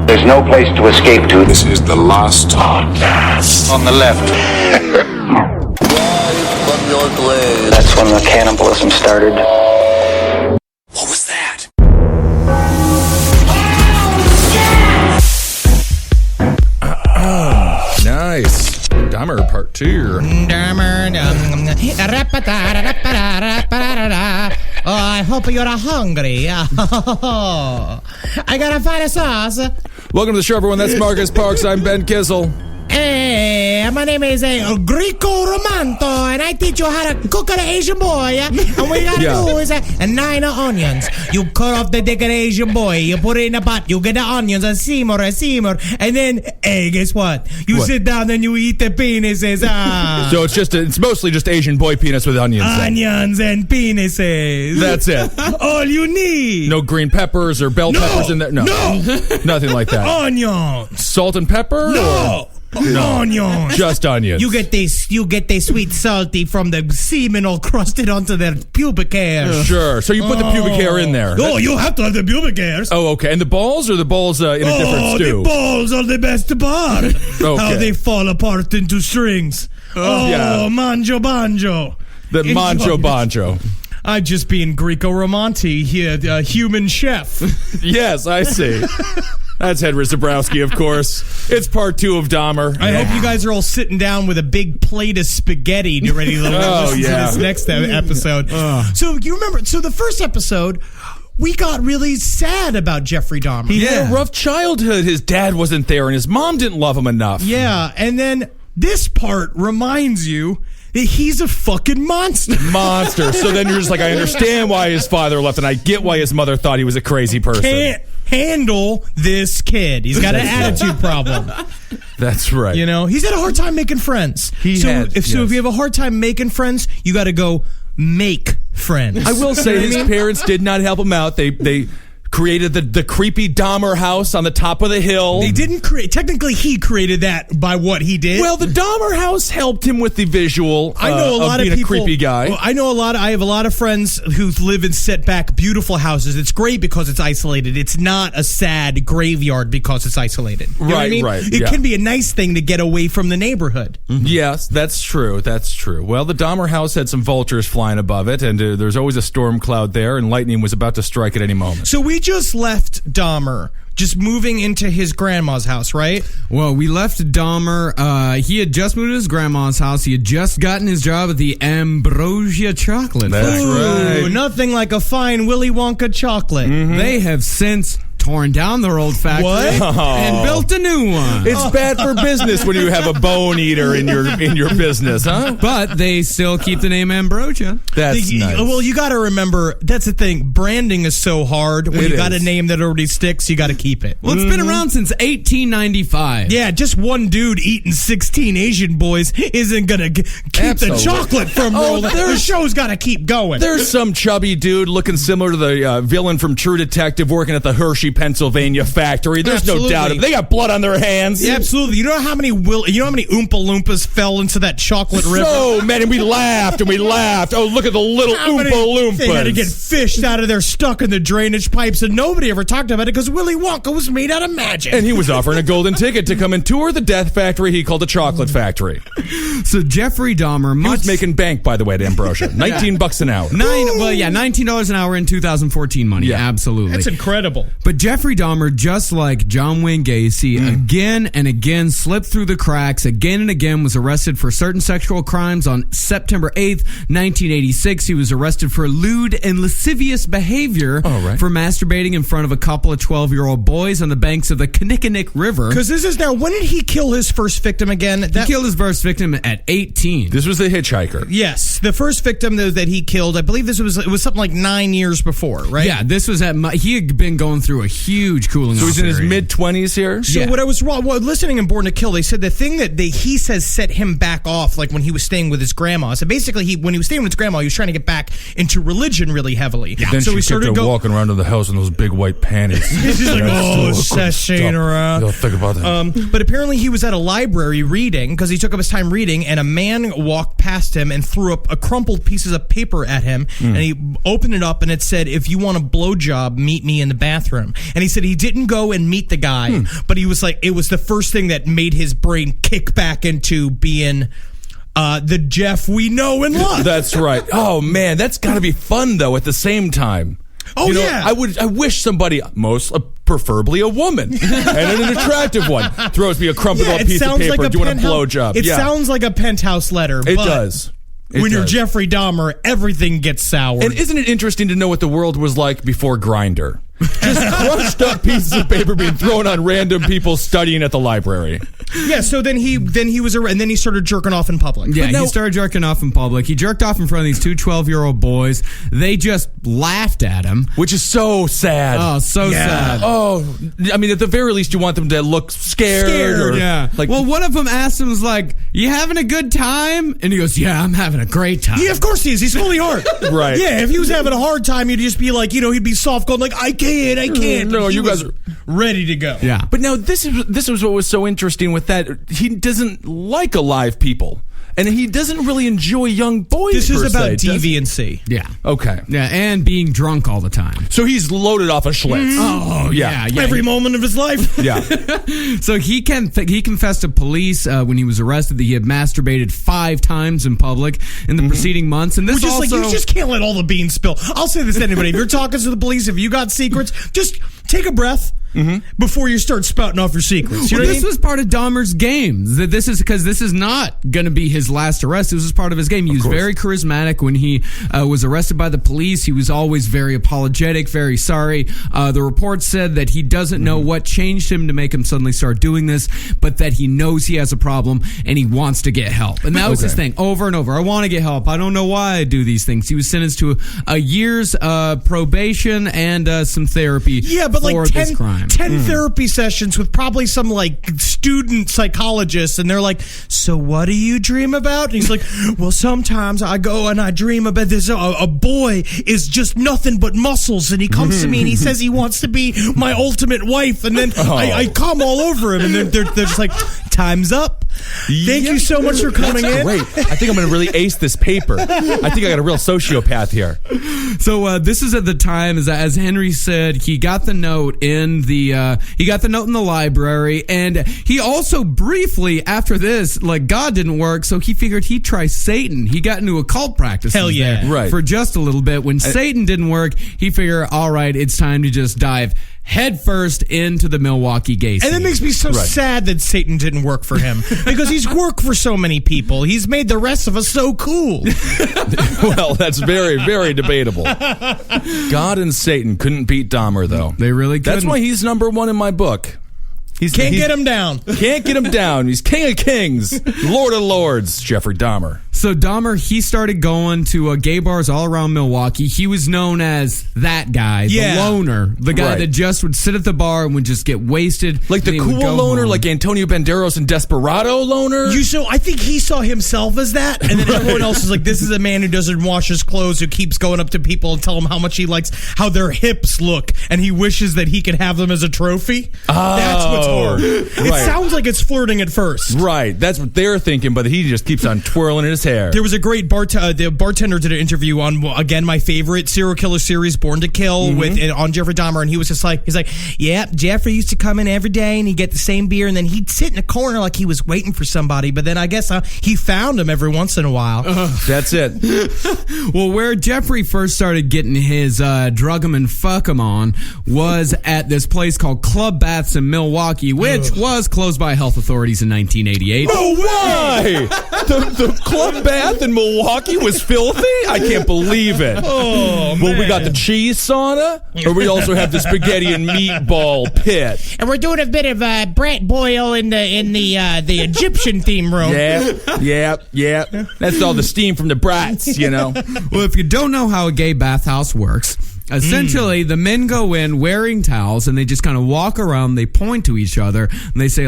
There's no place to escape to. This is the last podcast. On the left. That's when the cannibalism started. What was that? Nice. Dahmer part 2. Dahmer. Oh, I hope you're hungry. I gotta find a sauce. Welcome to the show, everyone. That's Marcus Parks. I'm Ben Kissel. Hey, my name is Greco Romanto, and I teach you how to cook an Asian boy. And what you gotta do is 9 onions. You cut off the dick of the Asian boy. You put it in a pot. You get the onions and simmer, and then, hey, guess what? You sit down and you eat the penises. So it's mostly just Asian boy penis with onions. Onions and penises. That's it. All you need. No green peppers or bell peppers in there. No, nothing like that. Onions. Salt and pepper. No. Onions. Just onions. You get this sweet salty from the semen all crusted onto their pubic hairs. Sure. So you put the pubic hair in there. Oh, you have to have the pubic hairs. Oh, okay. And the balls, or the balls in a different stew? The balls are the best part. Okay. How they fall apart into strings. Manjo banjo. The manjo banjo. I'm just being Greco-Romanti here, human chef. Yes, I see. That's Henry Zabrowski, of course. It's part 2 of Dahmer. I hope you guys are all sitting down with a big plate of spaghetti ready to listen to this next episode. So you remember, the first episode, we got really sad about Jeffrey Dahmer. He had a rough childhood. His dad wasn't there, and his mom didn't love him enough. Yeah, and then this part reminds you that he's a fucking monster. So then you're just like, I understand why his father left, and I get why his mother thought he was a crazy person. Can't handle this kid. He's got an attitude problem. That's right. You know, he's had a hard time making friends. If you have a hard time making friends, you got to go make friends. I will say his parents did not help him out. They created the creepy Dahmer house on the top of the hill. They didn't create. Technically, he created that by what he did. Well, the Dahmer house helped him with the visual. I know a lot of people. A creepy guy. Well, I have a lot of friends who live in set back, beautiful houses. It's great because it's isolated. It's not a sad graveyard because it's isolated. You know what I mean? Right. It can be a nice thing to get away from the neighborhood. Mm-hmm. Yes, that's true. That's true. Well, the Dahmer house had some vultures flying above it, and there's always a storm cloud there, and lightning was about to strike at any moment. So we just left Dahmer, just moving into his grandma's house, right? Well, we left Dahmer. He had just moved to his grandma's house. He had just gotten his job at the Ambrosia Chocolate That's Factory. right. Nothing like a fine Willy Wonka chocolate. Mm-hmm. They have since torn down their old factory and built a new one. It's bad for business when you have a bone eater in your business, huh? But they still keep the name Ambrosia. That's nice. Well, you got to remember, that's the thing. Branding is so hard. When you got a name that already sticks, you got to keep it. Well, it's been around since 1895. Yeah, just one dude eating 16 Asian boys isn't going to keep the chocolate from rolling. The show's got to keep going. There's some chubby dude looking similar to the villain from True Detective working at the Hershey, Pennsylvania factory. There's no doubt. They got blood on their hands. Yeah, absolutely. You know how many Oompa Loompas fell into that chocolate river? So many. We laughed and we laughed. Oh, look at the little Oompa Loompas. They had to get fished out of there, stuck in the drainage pipes, and nobody ever talked about it because Willy Wonka was made out of magic. And he was offering a golden ticket to come and tour the death factory he called a chocolate factory. So Jeffrey Dahmer, he was making bank, by the way, at Ambrosia. $19 an hour. $19 an hour in 2014 money. Yeah, absolutely. That's incredible. But Jeffrey Dahmer, just like John Wayne Gacy, again and again slipped through the cracks, again and again was arrested for certain sexual crimes. On September 8th, 1986, he was arrested for lewd and lascivious behavior for masturbating in front of a couple of 12-year-old boys on the banks of the Kinnickinnick River. Because this is now, when did he kill his first victim again? He killed his first victim at 18. This was the hitchhiker. Yes, the first victim that he killed, I believe it was something like 9 years before, right? Yeah, this was he had been going through a huge cooling off. So he's in his mid-20s here? So what I was listening in Born to Kill, they said the thing that he says set him back off, like when he was staying with his grandma. So basically, when he was staying with his grandma, he was trying to get back into religion really heavily. Yeah. Then so she started walking around to the house in those big white panties. He's like, sashaying around. Think about that. But apparently he was at a library reading, because he took up his time reading, and a man walked past him and threw up a crumpled pieces of paper at him, and he opened it up and it said, "If you want a blowjob, meet me in the bathroom." And he said he didn't go and meet the guy, but he was like, it was the first thing that made his brain kick back into being the Jeff we know and love. That's right. Oh man, that's got to be fun though. At the same time. Oh, yeah. I wish somebody, preferably a woman, and an attractive one, throws me a crumpled up piece of paper. Do you want a blowjob? It sounds like a penthouse letter. It does. When you're Jeffrey Dahmer, everything gets sour. And isn't it interesting to know what the world was like before Grindr? Just crushed up pieces of paper being thrown on random people studying at the library. Yeah, so then he was and then he started jerking off in public. Yeah, he started jerking off in public. He jerked off in front of these two 12-year-old boys. They just laughed at him. Which is so sad. Oh, so sad. Oh, I mean, at the very least, you want them to look scared. Yeah. Well, one of them asked him, was like, "You having a good time?" And he goes, "Yeah, I'm having a great time." Yeah, of course he is. He's fully hard. Right. Yeah, if he was having a hard time, he'd just be like, he'd be soft going like, I can't. No, you guys are ready to go. Yeah. But now this was what was so interesting with that. He doesn't like alive people. And he doesn't really enjoy young boys. This is about deviancy. Yeah. Okay. Yeah, and being drunk all the time. So he's loaded off a Schlitz. Oh, yeah. Every moment of his life. Yeah. So he confessed to police when he was arrested that he had masturbated 5 times in public in the preceding months. And this also, you just can't let all the beans spill. I'll say this to anybody: if you're talking to the police, if you got secrets, just take a breath. Before you start spouting off your secrets. This was part of Dahmer's game. This is not going to be his last arrest. This was part of his game. He was very charismatic when he was arrested by the police. He was always very apologetic, very sorry. The report said that he doesn't know what changed him to make him suddenly start doing this, but that he knows he has a problem and he wants to get help. And that was his thing over and over. I want to get help. I don't know why I do these things. He was sentenced to a year's probation and some therapy for this crime. 10 therapy sessions with probably some student psychologists, and they're like, "So what do you dream about?" And he's like, "Well, sometimes I go and I dream about this. A boy is just nothing but muscles, and he comes to me and he says he wants to be my ultimate wife, and then I come all over him, and they're just like, time's up. Thank you so much for coming in. Great. I think I'm going to really ace this paper. I think I got a real sociopath here." So this is at the time, as Henry said, he got the note in the library, and he also briefly after this, God didn't work, so he figured he'd try Satan. He got into occult practice. Hell yeah, right. For just a little bit. When Satan didn't work, he figured, all right, it's time to just dive headfirst into the Milwaukee gay scene. And it makes me so sad that Satan didn't work for him, because he's worked for so many people. He's made the rest of us so cool. Well, that's very, very debatable. God and Satan couldn't beat Dahmer, though. They really couldn't. That's why he's number 1 in my book. Can't get him down. Can't get him down. He's king of kings, Lord of lords, Jeffrey Dahmer. So Dahmer, he started going to gay bars all around Milwaukee. He was known as that guy, the loner, the guy that just would sit at the bar and would just get wasted. Like the cool loner, like Antonio Banderas and Desperado loner? I think he saw himself as that, and then everyone else is like, this is a man who doesn't wash his clothes, who keeps going up to people and tell them how much he likes how their hips look, and he wishes that he could have them as a trophy. That's what's hard. It sounds like it's flirting at first. Right. That's what they're thinking, but he just keeps on twirling his hair. There was a great the bartender did an interview on, again, my favorite serial killer series, Born to Kill, on Jeffrey Dahmer, and he was just like, yeah, Jeffrey used to come in every day and he'd get the same beer, and then he'd sit in a corner like he was waiting for somebody, but then I guess he found him every once in a while. That's it. Well, where Jeffrey first started getting his drug 'em and fuck 'em on was at this place called Club Baths in Milwaukee, which was closed by health authorities in 1988. No way! The Club Bath in Milwaukee was filthy? I can't believe it. Oh, man. Well, we got the cheese sauna, or we also have the spaghetti and meatball pit. And we're doing a bit of brat boil in the Egyptian theme room. Yeah. That's all the steam from the brats, Well, if you don't know how a gay bathhouse works, essentially, the men go in wearing towels, and they just kind of walk around, they point to each other, and they say,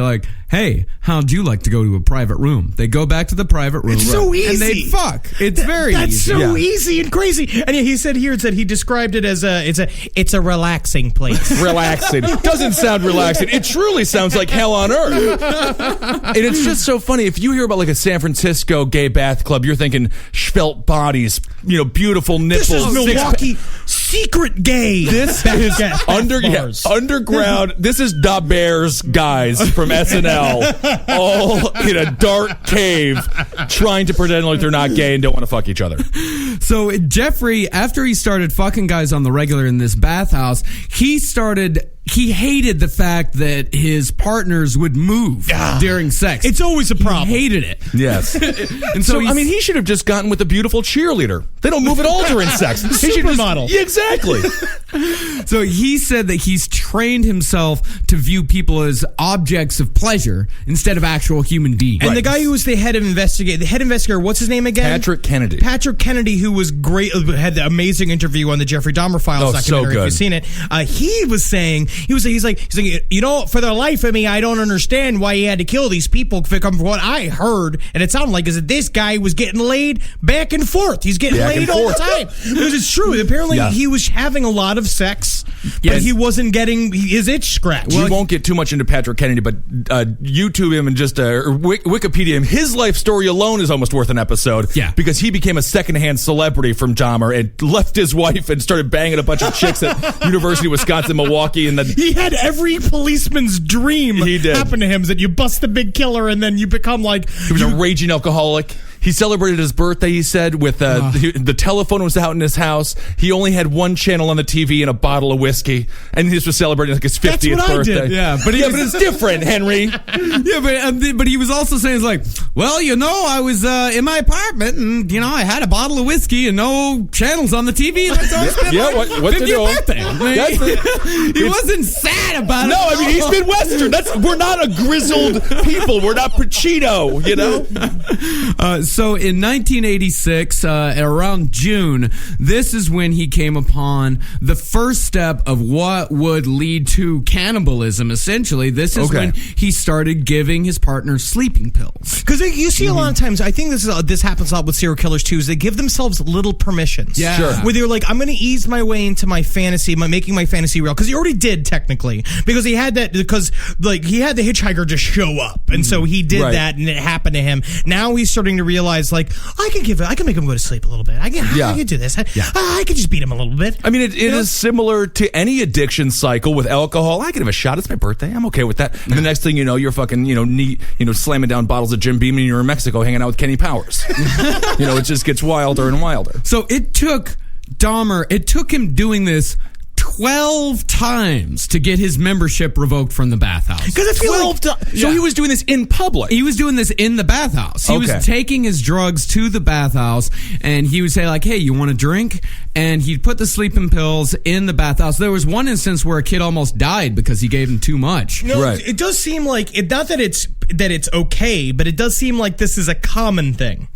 hey, how'd you like to go to a private room? They go back to the private room. It's so easy. And they fuck. It's very That's easy. so easy and crazy. And he said here that he described it as it's a relaxing place. Relaxing. Doesn't sound relaxing. It truly sounds like hell on earth. And it's just so funny. If you hear about like a San Francisco gay bath club, you're thinking svelte bodies, beautiful nipples. This is Milwaukee secret gay. This is underground. This is Dahmer's guys from SNL, all in a dark cave, trying to pretend like they're not gay and don't want to fuck each other. So Jeffrey, after he started fucking guys on the regular in this bathhouse, he hated the fact that his partners would move during sex. It's always a problem. He hated it. Yes. And so he should have just gotten with a beautiful cheerleader. They don't move at all during sex. Supermodel. Yeah, exactly. So he said that he's trained himself to view people as objects of pleasure instead of actual human beings. And the guy who was the head investigator, what's his name again? Patrick Kennedy, who was great, had the amazing interview on the Jeffrey Dahmer Files documentary. So good. If you've seen it, he was saying, he's like, for the life of me, I don't understand why he had to kill these people. From what I heard, and it sounded like, is that this guy was getting laid back and forth. He's getting laid all the time. Because it's true. Apparently, he was having a lot of sex, but he wasn't getting his itch scratched. We won't get too much into Patrick Kennedy, but YouTube him and just Wikipedia him. His life story alone is almost worth an episode. Yeah. Because he became a secondhand celebrity from Dahmer and left his wife and started banging a bunch of chicks at University of Wisconsin, Milwaukee, and then he had every policeman's dream happen to him, is that you bust the big killer and then you become like... He was a raging alcoholic. He celebrated his birthday, he said, with the telephone was out in his house. He only had one channel on the TV and a bottle of whiskey. And he just was celebrating like his 50th birthday. I did. Yeah, but it's different, Henry. But he was also saying, like, well, I was in my apartment and, I had a bottle of whiskey and no channels on the TV. That's how I spent my 50th birthday. He wasn't sad about it. No, I mean, he's Midwestern. We're not a grizzled people. We're not Pacino, So in 1986, around June, this is when he came upon the first step of what would lead to cannibalism, essentially. This is when he started giving his partner sleeping pills. Because you see a lot of times, I think this happens a lot with serial killers too, is they give themselves little permissions. Yeah. Sure. Where they're like, I'm going to ease my way into my fantasy, making my fantasy real. Because he already did, technically. Because he had that, he had the hitchhiker just show up. And so he did that and it happened to him. Now he's starting to realize, like, I can make him go to sleep a little bit. I can do this. I can just beat him a little bit. I mean, it is similar to any addiction cycle with alcohol. I can have a shot. It's my birthday. I'm okay with that. And the next thing you know, you're fucking, slamming down bottles of Jim Beam and you're in Mexico hanging out with Kenny Powers. It just gets wilder and wilder. So it took him doing this 12 times to get his membership revoked from the bathhouse. Because I feel 12 times. So he was doing this in public. He was doing this in the bathhouse. He was taking his drugs to the bathhouse, and he would say, like, hey, you want a drink? And he'd put the sleeping pills in the bathhouse. There was one instance where a kid almost died because he gave him too much. It does seem like, not that it's okay, but it does seem like this is a common thing.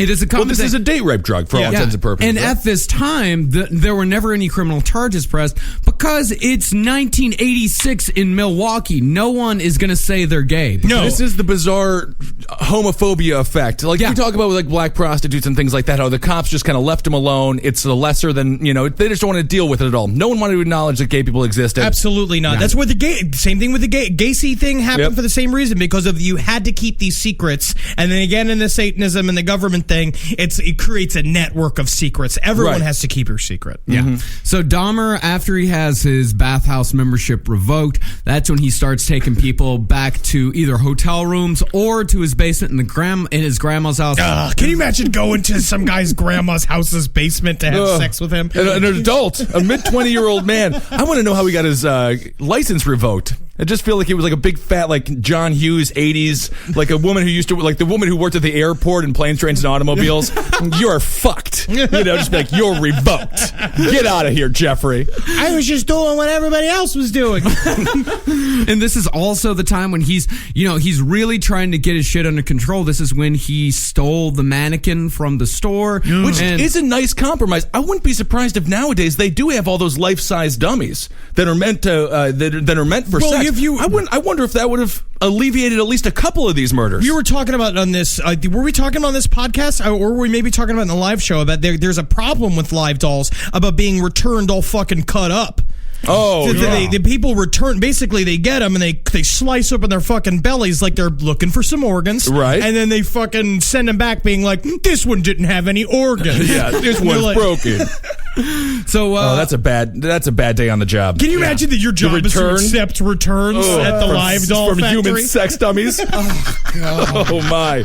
It is a common this thing. is a date rape drug for all intents and purposes. And at this time, there were never any criminal charges pressed because it's 1986 in Milwaukee. No one is going to say they're gay. No. This is the bizarre homophobia effect. Like, we talk about with, like, black prostitutes and things like that, how the cops just kind of left them alone. It's a lesser than, they just don't want to deal with it at all. No one wanted to acknowledge that gay people existed. Absolutely not. That's where same thing with the Gacy thing happened for the same reason, because you had to keep these secrets. And then again, in the Satanism and the government thing, it creates a network of secrets. Everyone has to keep your secret. Yeah. So Dahmer, after he has his bathhouse membership revoked, that's when he starts taking people back to either hotel rooms or to his basement in his grandma's house. Can you imagine going to some guy's grandma's house's basement to have sex with him? An adult, a mid-20-year-old man. I want to know how he got his license revoked. I just feel like he was like a big fat, like, John Hughes 80s, like a woman who used to, like the woman who worked at the airport in planes, trains, and automobiles. You're fucked. Just be like, you're revoked. Get out of here, Jeffrey. I was just doing what everybody else was doing. And this is also the time when he's really trying to get his shit under control. This is when he stole the mannequin from the store. Which is a nice compromise. I wouldn't be surprised if nowadays they do have all those life-size dummies that are meant to, that are meant for sex. I wonder if that would have alleviated at least a couple of these murders. You were talking about on this. Were we talking about on this podcast, or were we maybe talking about in the live show about there's a problem with live dolls about being returned all fucking cut up. Oh, yeah. The people return, basically they get them and they slice open their fucking bellies like they're looking for some organs. Right. And then they fucking send them back being like, this one didn't have any organs. Yeah, this one's broken. So that's a bad day on the job. Can you imagine that your job is to accept returns at the live doll from factory? human sex dummies? Oh my.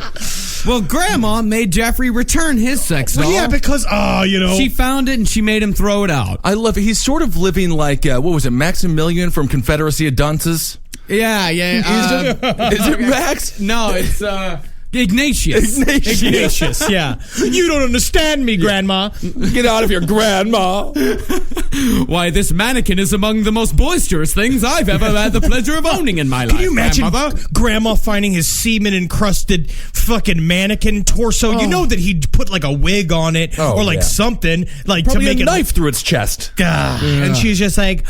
Well, Grandma made Jeffrey return his sex doll. Well, yeah, because she found it and she made him throw it out. I love it. He's sort of living like what was it, Maximilian from Confederacy of Dunces? Yeah. Is it Max? No, it's Ignatius. Ignatius, yeah. You don't understand me, Grandma. Get out of here, Grandma. Why, this mannequin is among the most boisterous things I've ever had the pleasure of owning in my life. Can you imagine Grandmother? Grandma finding his semen-encrusted fucking mannequin torso? You know that he'd put like a wig on it or like something like Probably to make a it knife through its chest. And she's just like,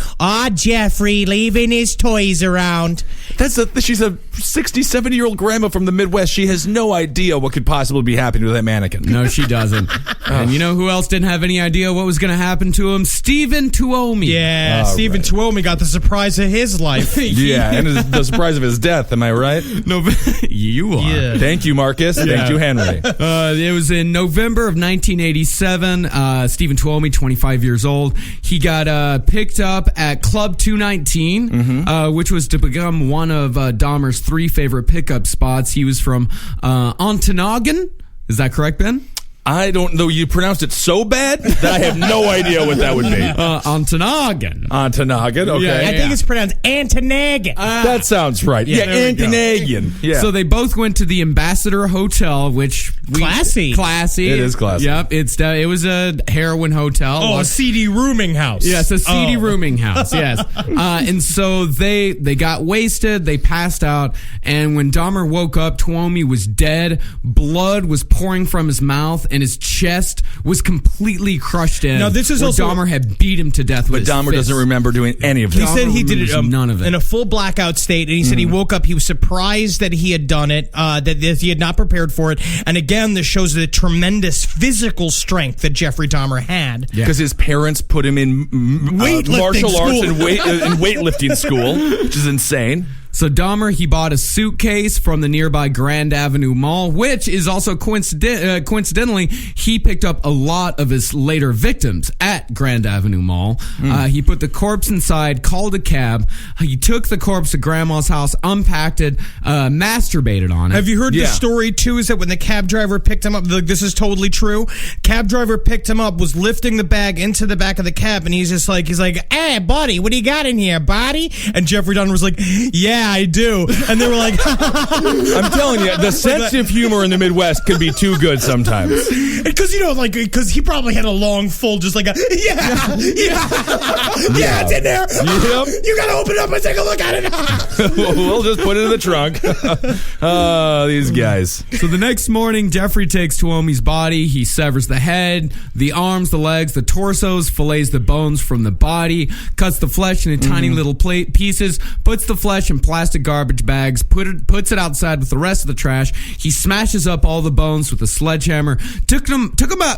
Jeffrey, leaving his toys around. She's a 60, 70-year-old grandma from the Midwest. She has no idea what could possibly be happening to that mannequin. No, she doesn't. And you know who else didn't have any idea what was going to happen to him? Stephen Tuomi. Yeah, Stephen Tuomi got the surprise of his life. Yeah, and the surprise of his death. Am I right? No, you are. Yeah. Thank you, Marcus. Thank you, Henry. It was in November of 1987. Stephen Tuomi, 25 years old. He got picked up at Club 219, which was to become one of Dahmer's 3 favorite pickup spots. He was from Ontonagon. Is that correct, Ben? I don't know. You pronounced it so bad that I have no idea what that would be. Ontonagon. Ontonagon, okay. I think it's pronounced Antonagon. That sounds right. Yeah, Antonagon. Yeah. So they both went to the Ambassador Hotel, which... Classy. Classy. It is classy. Yep. It was a heroin hotel. A seedy rooming house. Yes, a seedy rooming house, yes. And so they got wasted, they passed out, and when Dahmer woke up, Tuomi was dead, blood was pouring from his mouth, and his chest was completely crushed in. Now, this is where also... Dahmer had beat him to death with But Dahmer doesn't remember doing any of that. He said he did it none of it in a full blackout state, and he said he woke up, he was surprised that he had done it, that he had not prepared for it. And again, this shows the tremendous physical strength that Jeffrey Dahmer had. Because his parents put him in martial arts and weightlifting school, which is insane. So Dahmer, he bought a suitcase from the nearby Grand Avenue Mall, which is also coincidentally, he picked up a lot of his later victims at Grand Avenue Mall. He put the corpse inside, called a cab. He took the corpse to Grandma's house, unpacked it, masturbated on it. Have you heard the story, too, is that when the cab driver picked him up, this is totally true, cab driver picked him up, was lifting the bag into the back of the cab, and he's like, hey, buddy, what do you got in here, buddy? And Jeffrey Dahmer was like, yeah, I do. And they were like, I'm telling you, the sense of humor in the Midwest can be too good sometimes. Because, because he probably had a long, full, just like a, yeah, it's in there. Yep. You got to open it up and take a look at it. We'll just put it in the trunk. These guys. So the next morning, Jeffrey takes Tuomi's body. He severs the head, the arms, the legs, the torsos, fillets the bones from the body, cuts the flesh into tiny little pieces, puts the flesh in plastic garbage bags, puts it outside with the rest of the trash. He smashes up all the bones with a sledgehammer. Took him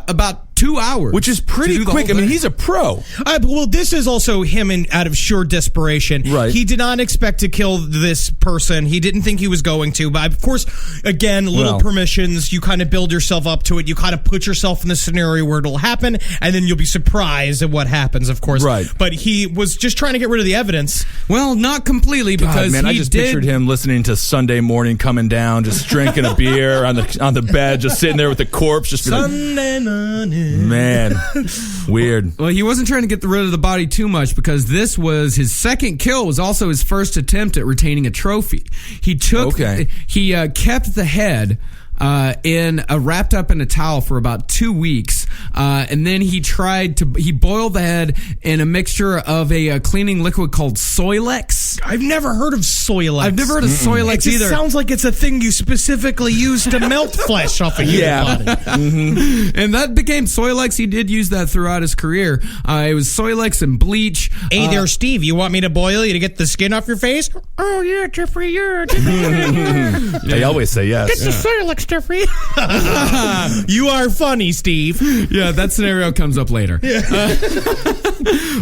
about 2 hours, which is pretty quick. I mean, he's a pro. Well, this is also him out of sheer desperation. Right. He did not expect to kill this person. He didn't think he was going to. But of course, again, permissions. You kind of build yourself up to it. You kind of put yourself in the scenario where it'll happen, and then you'll be surprised at what happens. Of course, right. But he was just trying to get rid of the evidence. Well, not completely, because I just pictured him listening to Sunday Morning coming down, just drinking a beer on the bed, just sitting there with the corpse, just Sunday morning. Man, weird. Well, he wasn't trying to get rid of the body too much, because this was his second kill. Was also his first attempt at retaining a trophy. He kept the head. wrapped up in a towel for about 2 weeks. And then he boiled the head in a mixture of a cleaning liquid called Soilex. I've never heard of Soilex. I've never heard of Soilex It just either. sounds like it's a thing you specifically use to melt flesh off a human body. And that became Soilex. He did use that throughout his career. It was Soilex and bleach. Hey there, Steve. You want me to boil you to get the skin off your face? Oh, yeah, Jeffrey, yeah. They always say yes. Get the Soilex, Jeffrey. You are funny, Steve. Yeah, that scenario comes up later.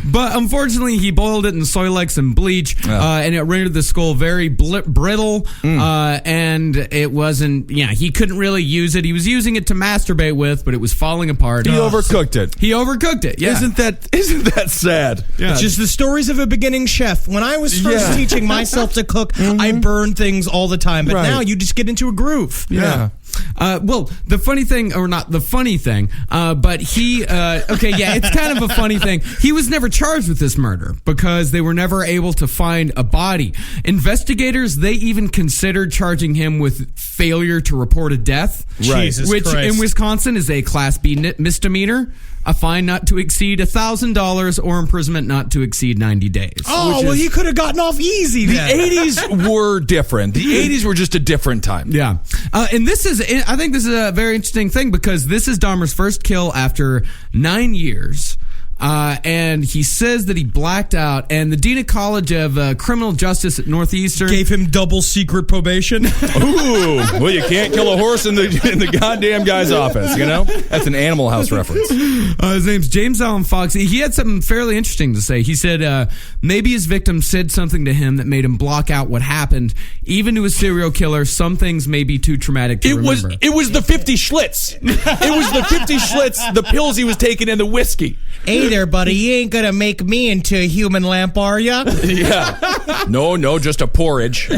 But unfortunately, he boiled it in Soilex and bleach, and it rendered the skull very brittle, and it wasn't, he couldn't really use it. He was using it to masturbate with, but it was falling apart. He overcooked it. Yeah. Isn't that sad? Yeah. It's just the stories of a beginning chef. When I was first teaching myself to cook, I burned things all the time. But now you just get into a groove. Yeah. Well, the funny thing, or not the funny thing, but he, it's kind of a funny thing. He was never charged with this murder because they were never able to find a body. Investigators, they even considered charging him with failure to report a death. Right. Jesus which Christ. in Wisconsin is a Class B misdemeanor, a fine not to exceed $1,000, or imprisonment not to exceed 90 days. Oh, well, he could have gotten off easy The then. 80s were different. The 80s were just a different time. Yeah. And I think this is a very interesting thing because this is Dahmer's first kill after 9 years. And he says that he blacked out, and the Dean of College of Criminal Justice at Northeastern Gave him double secret probation. Ooh, well, you can't kill a horse in the goddamn guy's office, you know? That's an Animal House reference. His name's James Allen Fox. He had something fairly interesting to say. He said maybe his victim said something to him that made him block out what happened. Even to a serial killer, some things may be too traumatic to remember. It was the 50 Schlitz. It was the 50 Schlitz, the pills he was taking, and the whiskey. Hey there, buddy. You ain't gonna make me into a human lamp, are ya? Yeah. No, just a porridge. So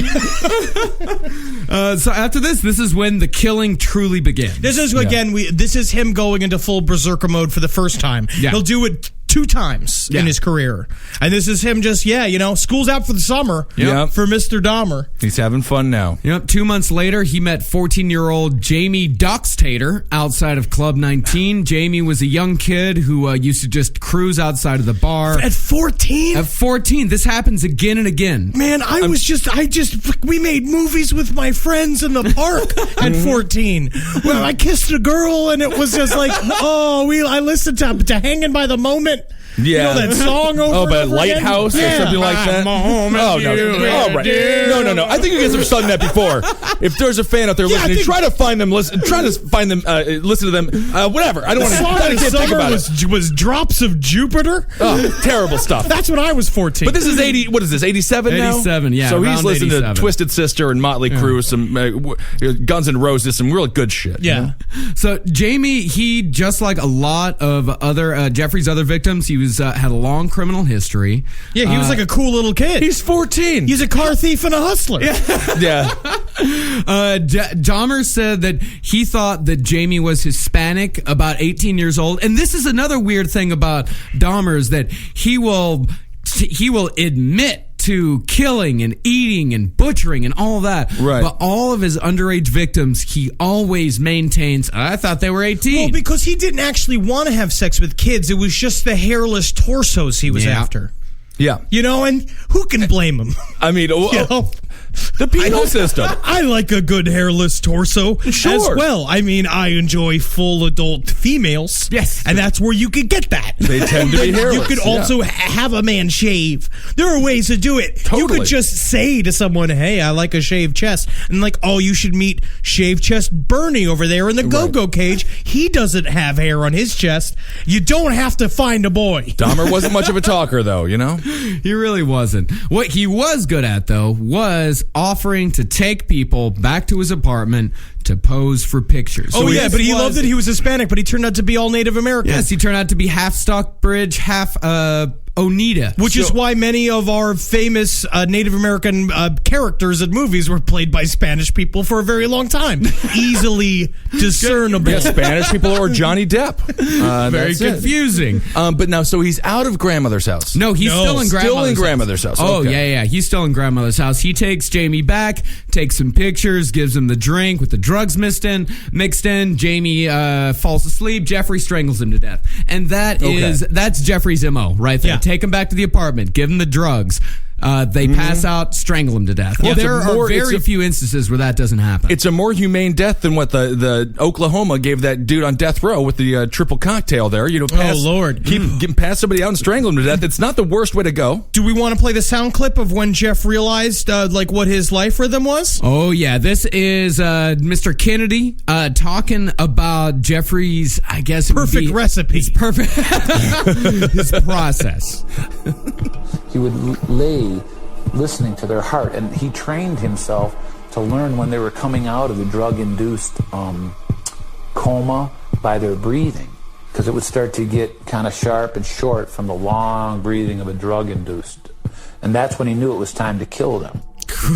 after this is when the killing truly begins. This is this is him going into full berserker mode for the first time. Yeah. He'll do it 2 times in his career. And this is him just, school's out for the summer for Mr. Dahmer. He's having fun now. Yep. 2 months later, he met 14-year-old Jamie Doxtater outside of Club 19. Jamie was a young kid who used to just cruise outside of the bar. At 14? At 14. This happens again and again. Man, we made movies with my friends in the park at 14. Well, I kissed a girl and it was just like, I listened to Hanging by the Moment. Yeah. You know that song over but and over Lighthouse again? or something like that? Moment, Oh, no. Oh, right. No. I think you guys have sung that before. If there's a fan out there listening, try to find them, listen to them, whatever. I don't want to think about it. Was Drops of Jupiter? Oh, terrible stuff. That's when I was 14. But this is 87 now? 87, yeah. So he's around listening 87. to Twisted Sister and Motley Crue, some Guns N' Roses, some real good shit. Yeah. You know? So Jamie, he, just like a lot of other Jeffrey's other victims, he was had a long criminal history. Yeah, he was like a cool little kid. He's 14. He's a car thief and a hustler. Yeah. Dahmer said that he thought that Jamie was Hispanic, about 18 years old. And this is another weird thing about Dahmer is that he will admit to killing and eating and butchering and all that. Right. But all of his underage victims, he always maintains, I thought they were 18. Well, because he didn't actually want to have sex with kids. It was just the hairless torsos he was after. Yeah. And who can blame him? I mean, the penal system. I like a good hairless torso as well. I mean, I enjoy full adult females. Yes. And that's where you could get that. They tend to be hairless. You could also have a man shave. There are ways to do it. Totally. You could just say to someone, hey, I like a shaved chest. And you should meet shaved chest Bernie over there in the go-go cage. He doesn't have hair on his chest. You don't have to find a boy. Dahmer wasn't much of a talker, though, you know? He really wasn't. What he was good at, though, was offering to take people back to his apartment to pose for pictures. But he loved that he was Hispanic, but he turned out to be all Native American. Yes, he turned out to be half Stockbridge, half Oneida. Which is why many of our famous Native American characters in movies were played by Spanish people for a very long time. Easily discernible. Yeah, Spanish people or Johnny Depp. Very confusing. But now, so he's out of grandmother's house. No, he's still in grandmother's house. Oh, Okay. yeah. He's still in grandmother's house. He takes Jamie back, takes some pictures, gives him the drink with the drugs mixed in. Jamie falls asleep. Jeffrey strangles him to death. And that's Jeffrey's MO right there. Yeah. Take him back to the apartment, give him the drugs. They pass out, strangle him to death. Well, there are very few instances where that doesn't happen. It's a more humane death than what the Oklahoma gave that dude on death row with the triple cocktail there. Lord. Pass somebody out and strangle him to death. It's not the worst way to go. Do we want to play the sound clip of when Jeff realized what his life rhythm was? Oh, yeah. This is Mr. Kennedy talking about Jeffrey's, I guess, perfect recipe. His perfect his process. He would lay listening to their heart, and he trained himself to learn when they were coming out of the drug-induced coma by their breathing, because it would start to get kind of sharp and short from the long breathing of a drug-induced. And that's when he knew it was time to kill them.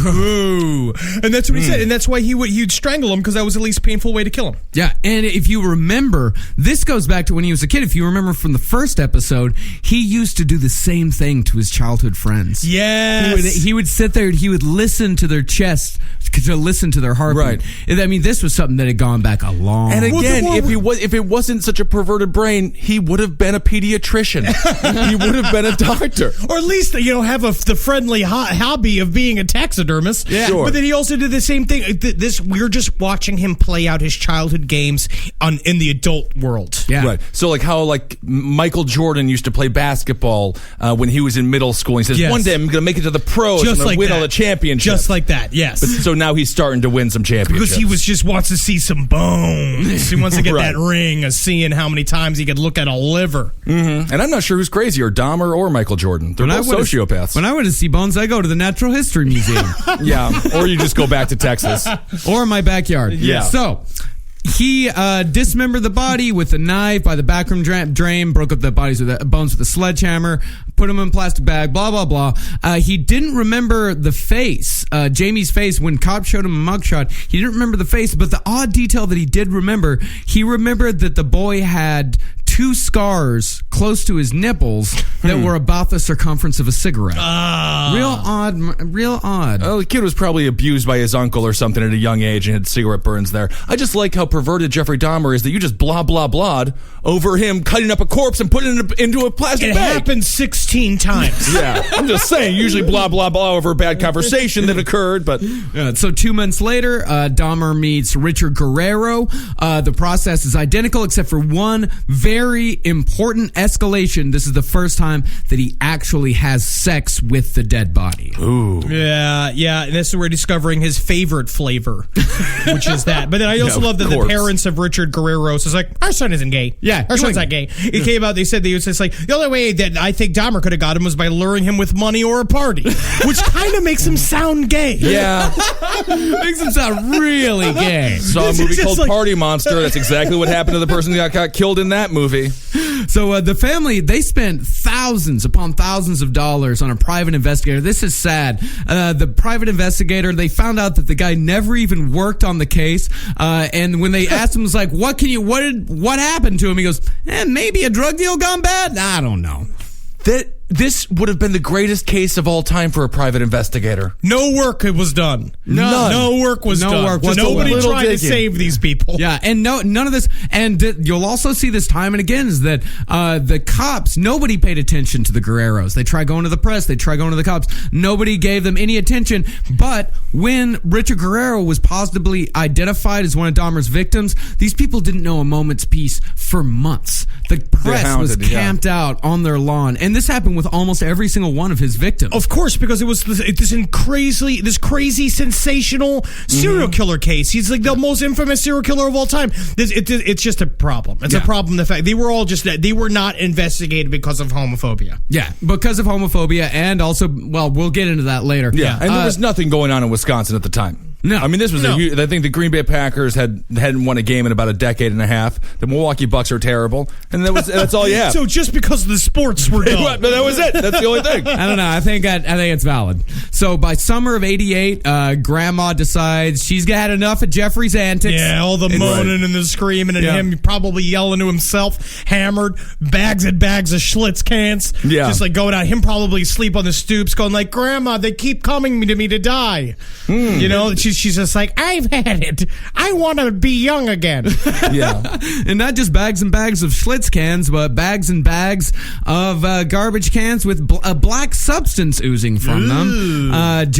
Ooh. And that's what he said. And that's why he'd strangle him, because that was the least painful way to kill him. Yeah, and if you remember, this goes back to when he was a kid. If you remember from the first episode, he used to do the same thing to his childhood friends. Yes. He would sit there and he would listen to their chest to listen to their heartbeat. Right. I mean, this was something that had gone back a long And again, Well, if it wasn't such a perverted brain, he would have been a pediatrician. He would have been a doctor. Or at least, have the friendly hobby of being a taxidermist. Yeah. Sure. But then he also did the same thing. We're just watching him play out his childhood games in the adult world. Yeah. Right. So how Michael Jordan used to play basketball when he was in middle school. He says, Yes. one day I'm going to make it to the pros. Just I'm going like to win that. all the championships. Just like that, yes. So now he's starting to win some championships. Because he wants to see some bones. He wants to get Right. that ring of seeing how many times he could look at a liver. And I'm not sure who's crazier, Dahmer or Michael Jordan. They're both sociopaths. When I went to see bones, I go to the Natural History Museum. Yeah, or you just go back to Texas. Or my backyard. Yeah. So he dismembered the body with a knife by the backroom drain, broke up the bones with a sledgehammer, put him in a plastic bag, blah, blah, blah. He didn't remember the face, Jamie's face, when cops showed him a mugshot. He didn't remember the face, but the odd detail that he did remember, he remembered that the boy had 2 scars close to his nipples that were about the circumference of a cigarette. Real odd. Oh, the kid was probably abused by his uncle or something at a young age and had cigarette burns there. I just like how perverted Jeffrey Dahmer is that you just blah, blah, blah'd over him cutting up a corpse and putting it into a plastic It bag. happened 16 times. Yeah, I'm just saying, usually blah, blah, blah over a bad conversation that occurred, but... So 2 months later, Dahmer meets Richard Guerrero. The process is identical except for one very important escalation. This is the first time that he actually has sex with the dead body. Ooh. Yeah. And this is where we're discovering his favorite flavor, which is that. But then I also love that the parents of Richard Guerrero is like, our son isn't gay. Yeah, our son's not gay. It came out, they said it was just like, the only way that I think Dahmer could have got him was by luring him with money or a party, which kind of makes him sound gay. Yeah. Makes him sound really gay. Saw a This is movie just called like- Party Monster. That's exactly what happened to the person that got killed in that movie. So the family, they spent thousands upon thousands of dollars on a private investigator. This is sad. The private investigator, they found out that the guy never even worked on the case. And when they asked him, it was like, what happened to him? He goes, maybe a drug deal gone bad? I don't know. This would have been the greatest case of all time for a private investigator. No work was done. None. No work was No done. work was Nobody done. tried to Digging. save these people. Yeah, and none of this, and you'll also see this time and again, is that the cops, nobody paid attention to the Guerreros. They tried going to the press, they tried going to the cops. Nobody gave them any attention, but when Richard Guerrero was positively identified as one of Dahmer's victims, these people didn't know a moment's peace for months. The press was camped out on their lawn, and this happened with almost every single one of his victims. Of course, because it was this crazy, sensational serial killer case. He's like the most infamous serial killer of all time. It's just a problem. It's a problem. The fact they were not investigated because of homophobia. Yeah, because of homophobia, and also, well, we'll get into that later. Yeah, and there was nothing going on in Wisconsin at the time. No. I mean, this was I think the Green Bay Packers hadn't won a game in about a decade and a half. The Milwaukee Bucks are terrible, and that's all you have. So just because the sports were dumb. But that was it. That's the only thing. I don't know. I think it's valid. So by summer of '88, Grandma decides she's had enough of Jeffrey's antics. Yeah, all the moaning and the screaming and him probably yelling to himself, hammered, bags and bags of Schlitz cans. Yeah. Just like going out, him probably asleep on the stoops going like, Grandma, they keep coming to me to die. You know, she's just like, I've had it. I want to be young again. Yeah. And not just bags and bags of Schlitz cans, but bags and bags of garbage cans with a black substance oozing from them.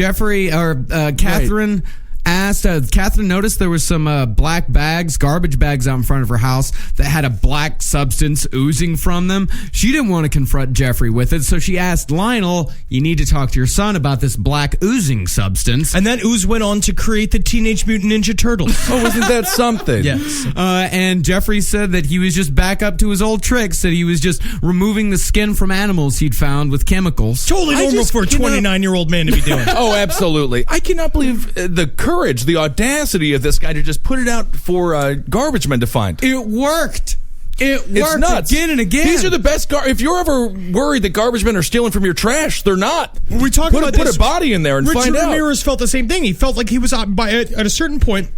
Catherine asked, Catherine noticed there was some garbage bags out in front of her house that had a black substance oozing from them. She didn't want to confront Jeffrey with it, so she asked Lionel, you need to talk to your son about this black oozing substance. And that ooze went on to create the Teenage Mutant Ninja Turtles. Oh, isn't that something? Yes. And Jeffrey said that he was just back up to his old tricks, that he was just removing the skin from animals he'd found with chemicals. Totally normal for a 29-year-old man to be doing. Oh, absolutely. I cannot believe the courage, the audacity of this guy to just put it out for garbage men to find. It worked. It's nuts. Again and again. These are the best. If you're ever worried that garbage men are stealing from your trash, they're not. We talked about put this. a body in there and Richard find out. Ramirez felt the same thing. He felt like he was at a certain point.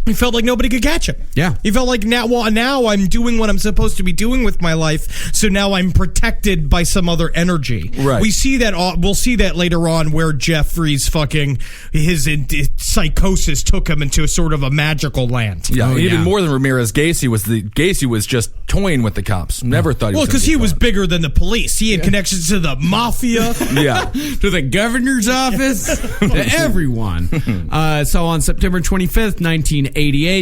He felt like nobody could catch him. Yeah. He felt like now I'm doing what I'm supposed to be doing with my life, so now I'm protected by some other energy. Right. We'll see that later on where Jeffrey's his psychosis took him into a sort of a magical land. Yeah, Oh, even yeah. more than Ramirez, Gacy was just toying with the cops. Never thought he was. Well, because he was bigger than the police. He had connections to the mafia. Yeah. To the governor's office, to everyone. So on September 25th, 1988,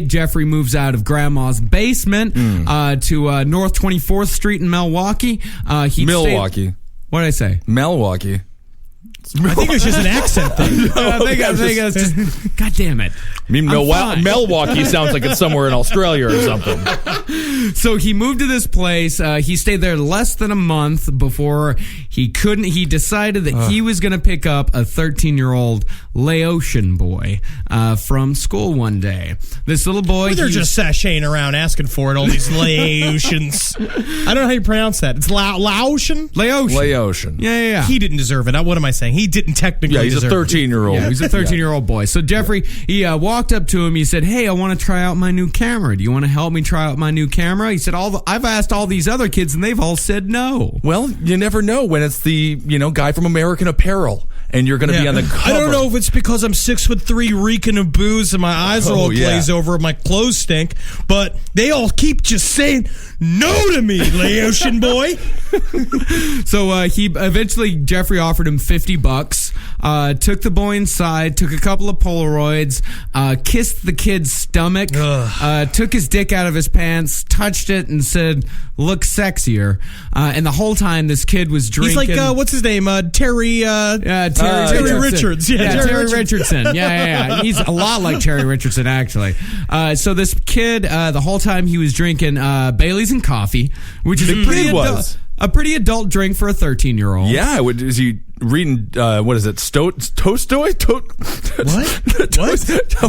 Jeffrey moves out of Grandma's basement to North 24th Street in Milwaukee. Milwaukee. What did I say? Milwaukee. I think it was just an accent thing. I think it's just, God damn it. I mean, Milwaukee sounds like it's somewhere in Australia or something. So he moved to this place. He stayed there less than a month before he decided that he was going to pick up a 13-year-old Laotian boy from school one day. This little boy. They're just sashaying around asking for it, all these Laotians. I don't know how you pronounce that. It's Laotian? Laotian. Yeah. He didn't deserve it. What am I saying? He didn't technically Yeah, he's a deserve it. 13-year-old. Yeah, he's a 13-year-old boy. So Jeffrey, he walked up to him. He said, "Hey, I want to try out my new camera. Do you want to help me try out my new camera?" He said, "I've asked all these other kids, and they've all said no." Well, you never know when it's the guy from American Apparel, and you're going to be on the cover. I don't know if it's because I'm 6'3", reeking of booze, and my eyes are all glazed over, and my clothes stink, but they all keep just saying no to me, Laotian boy. So Jeffrey offered him $50, took the boy inside, took a couple of Polaroids, kissed the kid's stomach, took his dick out of his pants, touched it, and said, "Look sexier." And the whole time this kid was drinking. He's like, what's his name? Terry Richards. Yeah, Terry Richardson. Yeah. He's a lot like Terry Richardson, actually. So this kid, the whole time he was drinking Bailey's and coffee, which is a pretty adult drink for a 13-year-old. Yeah, is he reading, what is it, Tolstoy? What?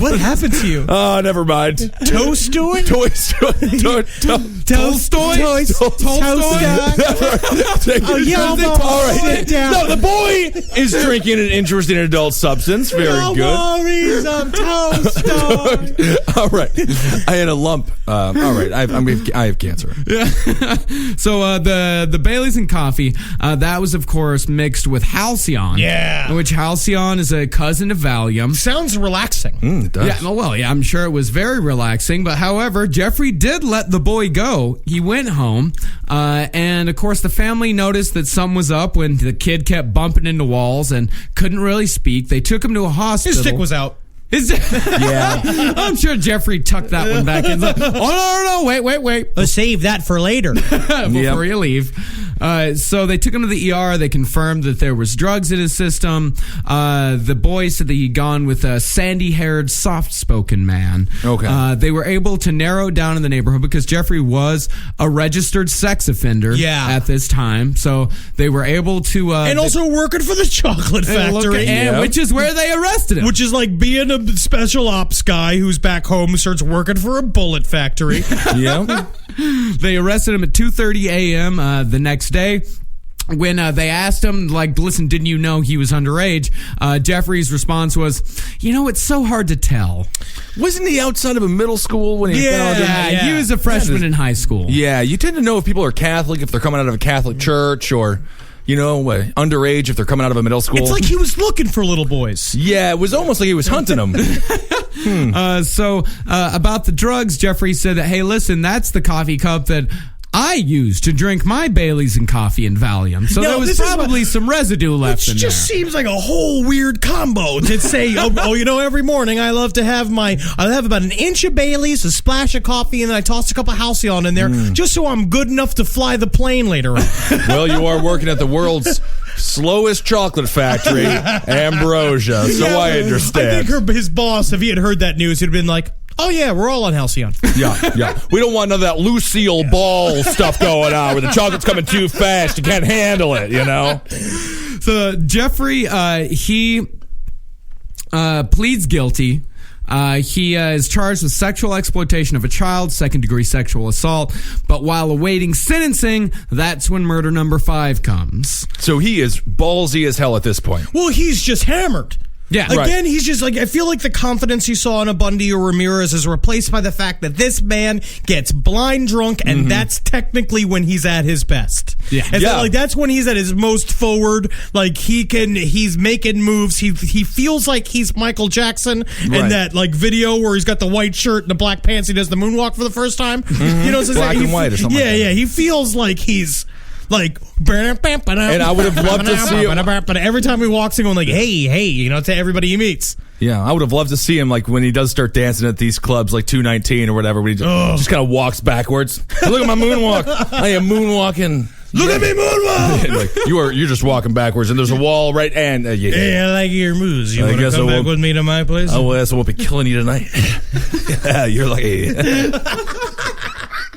What happened to you? Oh, never mind. Tolstoy? Tolstoy? Oh, yeah, all right. Sit down. No, the boy is drinking an interesting adult substance. Very good. Worries of Tolstoy. All right. I had a lump. All right. I have cancer. Yeah. So the Baileys and coffee, that was, of course, mixed with Halcyon. Yeah. Which Halcyon is a cousin of Valium. Sounds relaxing. It does. Yeah, I'm sure it was very relaxing. But however, Jeffrey did let the boy go. He went home, and of course, the family noticed that something was up when the kid kept bumping into walls and couldn't really speak. They took him to a hospital. His dick was out. Yeah. I'm sure Jeffrey tucked that one back in. Like, oh, no, wait. Let's save that for later. Before you leave. So they took him to the ER. They confirmed that there was drugs in his system. The boy said that he'd gone with a sandy-haired, soft-spoken man. Okay. They were able to narrow down in the neighborhood because Jeffrey was a registered sex offender at this time. So they were able to... and also working for the chocolate factory. Which is where they arrested him. Which is like being a special ops guy who's back home who starts working for a bullet factory. Yeah. They arrested him at 2:30 a.m. The next day. When they asked him, like, listen, didn't you know he was underage? Jeffrey's response was, it's so hard to tell. Wasn't he outside of a middle school when he found him? Yeah, he was a freshman in high school. Yeah, you tend to know if people are Catholic, if they're coming out of a Catholic church, or, underage if they're coming out of a middle school. It's like he was looking for little boys. Yeah, it was almost like he was hunting them. So about the drugs, Jeffrey said that, hey, listen, that's the coffee cup that I used to drink my Baileys and coffee and Valium. So there was probably some residue left in there. It just seems like a whole weird combo to say, every morning I love to have I'll have about an inch of Baileys, a splash of coffee, and then I toss a cup of Halcyon in there just so I'm good enough to fly the plane later on. Well, you are working at the world's slowest chocolate factory, Ambrosia, so I understand. I think his boss, if he had heard that news, he'd have been like, oh, yeah, we're all on Halcyon. Yeah. We don't want none of that Lucille Ball stuff going on where the chocolate's coming too fast. You can't handle it, So Jeffrey, he pleads guilty. He is charged with sexual exploitation of a child, second-degree sexual assault. But while awaiting sentencing, that's when murder number 5 comes. So he is ballsy as hell at this point. Well, he's just hammered. Yeah. Again, he's just like, I feel like the confidence you saw in a Bundy or Ramirez is replaced by the fact that this man gets blind drunk, and that's technically when he's at his best. Yeah. That's when he's at his most forward. Like, he's making moves. He feels like he's Michael Jackson in that, video where he's got the white shirt and the black pants. He does the moonwalk for the first time. So black and white or something like that. Yeah, he feels like he's... and I would have loved to see him. Every time he walks in, going like, hey, to everybody he meets. Yeah, I would have loved to see him when he does start dancing at these clubs like 219 or whatever, where he just kind of walks backwards. Hey, look at my moonwalk. I am moonwalking. Look at me moonwalk. You're just walking backwards, and there's a wall right and Hey, I like your moves. You want to come back with me to my place? Oh, well, I won't be killing you tonight. Yeah, you're lucky.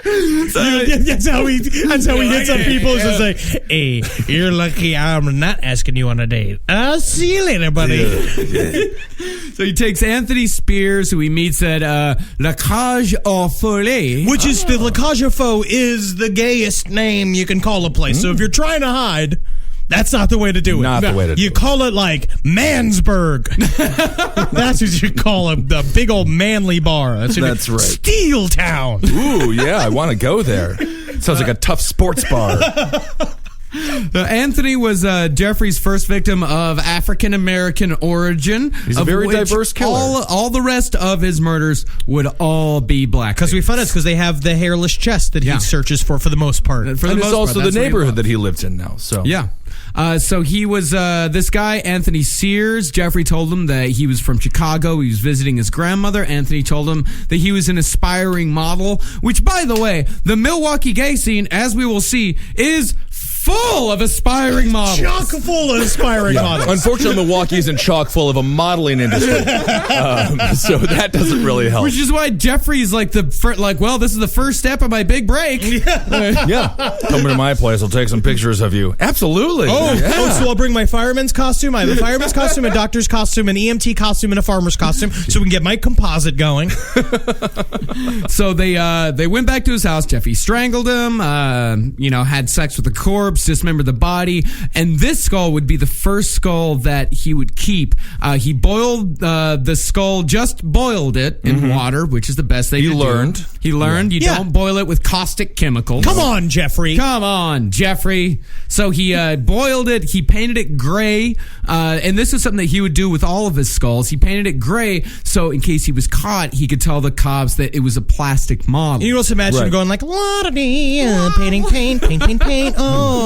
That's how he hits on people. Is just like, hey, you're lucky I'm not asking you on a date. I'll see you later, buddy. Yeah. So he takes Anthony Spears, who he meets at La Cage aux Folles. Which is, the La Cage aux Folles is the gayest name you can call a place. So if you're trying to hide, that's not the way to do it. Not the way to do it. You call it like Mansburg. That's what you call the big old manly bar. That's right. Steel Town. Ooh, yeah, I want to go there. Sounds like a tough sports bar. Anthony was Jeffrey's first victim of African American origin. He's a very diverse killer. All the rest of his murders would all be black. Because we found out because they have the hairless chest that he searches for the most part. And it's also the neighborhood that he lives in now. So yeah. So he was this guy, Anthony Sears. Jeffrey told him that he was from Chicago. He was visiting his grandmother. Anthony told him that he was an aspiring model, which, by the way, the Milwaukee gay scene, as we will see, is full of aspiring models. Chock full of aspiring models. Unfortunately, Milwaukee isn't chock full of a modeling industry. So that doesn't really help. Which is why Jeffrey's this is the first step of my big break. Yeah. Come to my place. I'll take some pictures of you. Absolutely. So I'll bring my fireman's costume. I have a fireman's costume, a doctor's costume, an EMT costume, and a farmer's costume, so we can get my composite going. So they went back to his house. Jeffrey strangled him, had sex with the corpse, dismembered the body, and this skull would be the first skull that he would keep. He boiled the skull, just boiled it in water, which is the best thing to do. He learned you don't boil it with caustic chemicals. Come on, Jeffrey. So he boiled it, he painted it gray, and this is something that he would do with all of his skulls. He painted it gray, so in case he was caught, he could tell the cops that it was a plastic model. You also imagine going like, painting, paint, oh,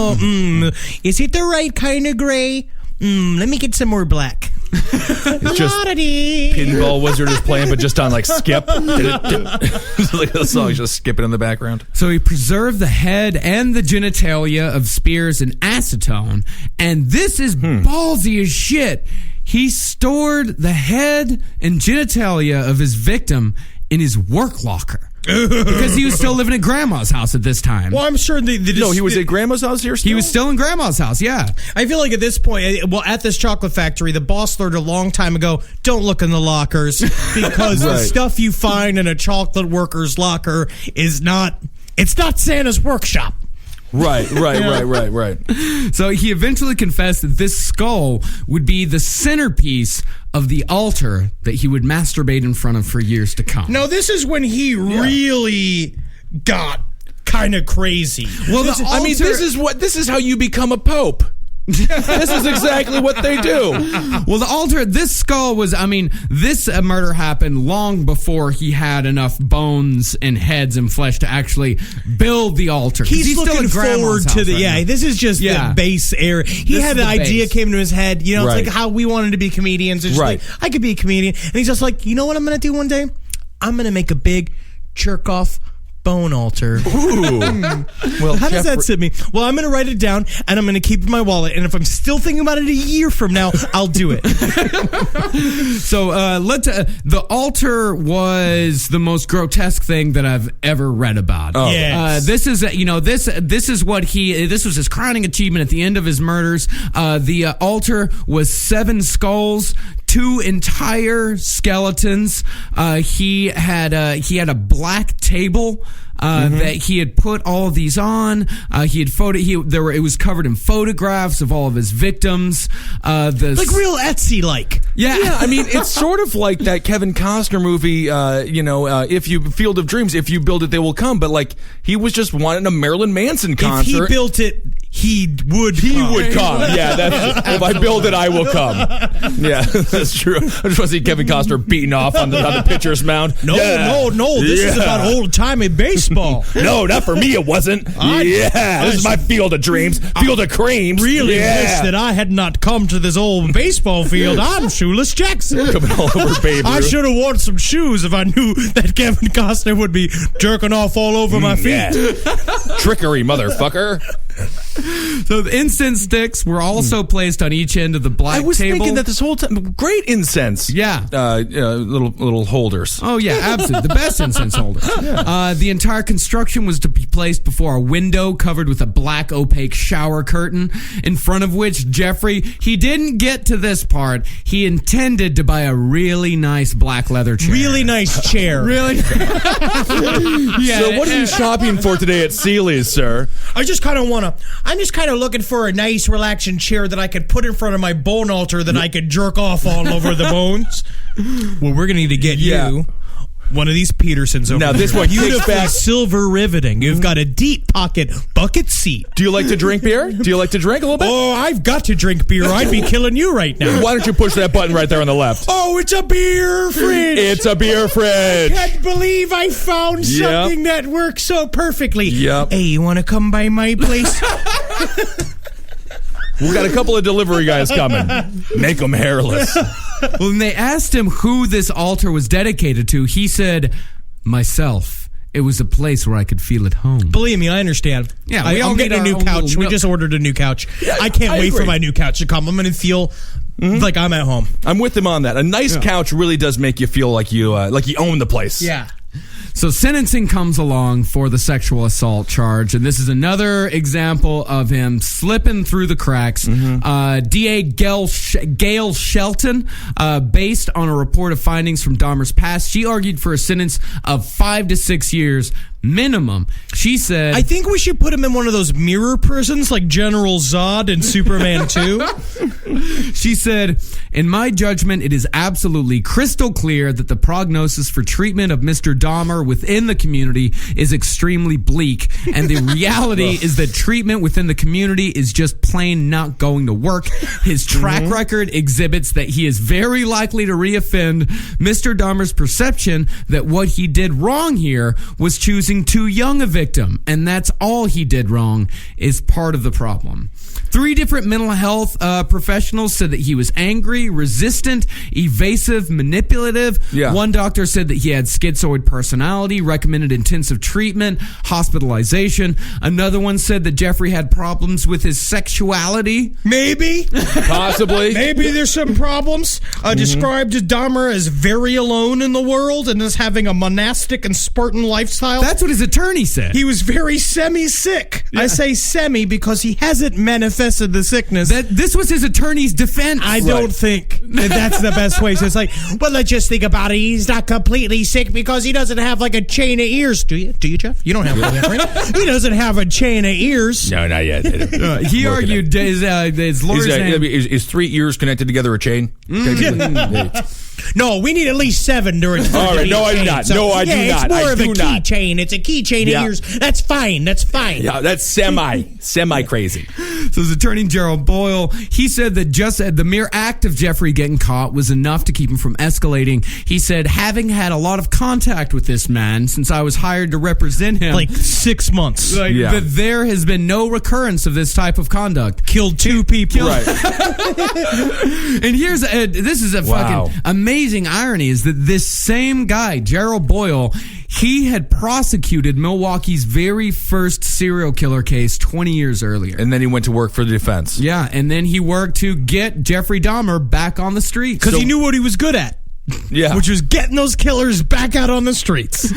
is it the right kind of gray? Let me get some more black. It's just Pinball Wizard is playing, but just on skip. Like the song's just skipping in the background. So he preserved the head and the genitalia of Spears in acetone, and this is ballsy as shit. He stored the head and genitalia of his victim in his work locker. Because he was still living at grandma's house at this time. Well, I'm sure No, he was at grandma's house here still? He was still in grandma's house, yeah. I feel like at this point, well, at this chocolate factory, the boss learned a long time ago, don't look in the lockers because the stuff you find in a chocolate worker's locker is not Santa's workshop. Right. So he eventually confessed that this skull would be the centerpiece of the altar that he would masturbate in front of for years to come. Now, this is when he really got kind of crazy. Well, this is how you become a pope. This is exactly what they do. Well, the altar, this skull was, this murder happened long before he had enough bones and heads and flesh to actually build the altar. He's looking forward to this is just the base area. He had an idea came to his head, it's like how we wanted to be comedians. It's just like, I could be a comedian. And he's just like, you know what I'm going to do one day? I'm going to make a big jerk off bone altar. Ooh. Well, how does that sit me? Well, I'm going to write it down and I'm going to keep it in my wallet. And if I'm still thinking about it a year from now, I'll do it. So the altar was the most grotesque thing that I've ever read about. Oh. Yes. This is this was his crowning achievement at the end of his murders. The altar was 7 skulls, 2 entire skeletons. He had a black table that he had put all of these on. It was covered in photographs of all of his victims. Like real Etsy-like. Yeah. It's sort of like that Kevin Costner movie, if you Field of Dreams, if you build it, they will come. But he was just wanting a Marilyn Manson concert. If he built it, he would come. Yeah, if I build it, I will come. Yeah, that's true. I just want to see Kevin Costner beating off on the pitcher's mound. No. This is about old-timey baseball. No, not for me, it wasn't. This is my Field of Dreams. Field of Creams. Really wish that I had not come to this old baseball field. I'm Shoeless Jackson. Coming all over Babe Ruth. I should have worn some shoes if I knew that Kevin Costner would be jerking off all over my feet. Yeah. Trickery, motherfucker. So the incense sticks were also placed on each end of the black table. I was thinking that this whole time, great incense. Yeah. Little holders. Oh, yeah, absolutely. The best incense holder. Yeah. The entire construction was to be placed before a window covered with a black opaque shower curtain, in front of which Jeffrey, he didn't get to this part. He intended to buy a really nice black leather chair. Really nice chair. Really? Yeah. So what are you shopping for today at Sealy's, sir? I'm just kind of looking for a nice, relaxing chair that I could put in front of my bone altar that I could jerk off all over the bones. Well, we're going to need to get you one of these Petersons over now, here. this one beautiful back silver riveting. You've got a deep pocket bucket seat. Do you like to drink beer? Do you like to drink a little bit? Oh, I've got to drink beer. I'd be killing you right now. Why don't you push that button right there on the left? Oh, it's a beer fridge. It's a beer fridge. I can't believe I found something that works so perfectly. Yep. Hey, you want to come by my place? We got a couple of delivery guys coming. Make them hairless. Well, when they asked him who this altar was dedicated to, he said, myself. It was a place where I could feel at home. Believe me, I understand. Yeah, I'm getting a new couch. We just ordered a new couch. Yeah, I can't wait for my new couch to come. I'm going to feel like I'm at home. I'm with him on that. A nice couch really does make you feel like you own the place. Yeah. So sentencing comes along for the sexual assault charge, and this is another example of him slipping through the cracks. DA Gail Shelton, based on a report of findings from Dahmer's past, she argued for a sentence of 5 to 6 years minimum. She said, I think we should put him in one of those mirror prisons like General Zod in Superman 2. She said, in my judgment, it is absolutely crystal clear that the prognosis for treatment of Mr. Dahmer within the community is extremely bleak, and the reality is that treatment within the community is just plain not going to work. His track record exhibits that he is very likely to reoffend. Mr. Dahmer's perception that what he did wrong here was choosing choosing too young a victim, and that's all he did wrong, is part of the problem. 3 different mental health professionals said that he was angry, resistant, evasive, manipulative. Yeah. One doctor said that he had schizoid personality, recommended intensive treatment, hospitalization. Another one said that Jeffrey had problems with his sexuality. Maybe. Possibly. Maybe there's some problems. Described Dahmer as very alone in the world and as having a monastic and Spartan lifestyle. That's what his attorney said. He was very semi-sick. I say semi because he hasn't manifested the sickness. This was his attorney's defense. I don't think that's the best way. So it's like, well, let's just think about it. He's not completely sick because he doesn't have like a chain of ears. Do you, Jeff? You don't have one, right? He doesn't have a chain of ears. No, not yet. He argued his lawyer's name. Is 3 ears connected together a chain? No, we need at least 7 during. All right, no, I do not. No, I do not. It's more of a do not. keychain. It's a keychain of ears. That's fine. That's fine. Yeah, that's semi crazy. So his attorney, Gerald Boyle, he said that just the mere act of Jeffrey getting caught was enough to keep him from escalating. He said, having had a lot of contact with this man since I was hired to represent him. Like 6 months. That there has been no recurrence of this type of conduct. Killed 2 people. Right. And this is a fucking amazing irony, is that this same guy, Gerald Boyle, he had prosecuted Milwaukee's very first serial killer case 20 years earlier. And then he went to work for the defense. Yeah, and then he worked to get Jeffrey Dahmer back on the streets. Because he knew what he was good at. Yeah. Which was getting those killers back out on the streets.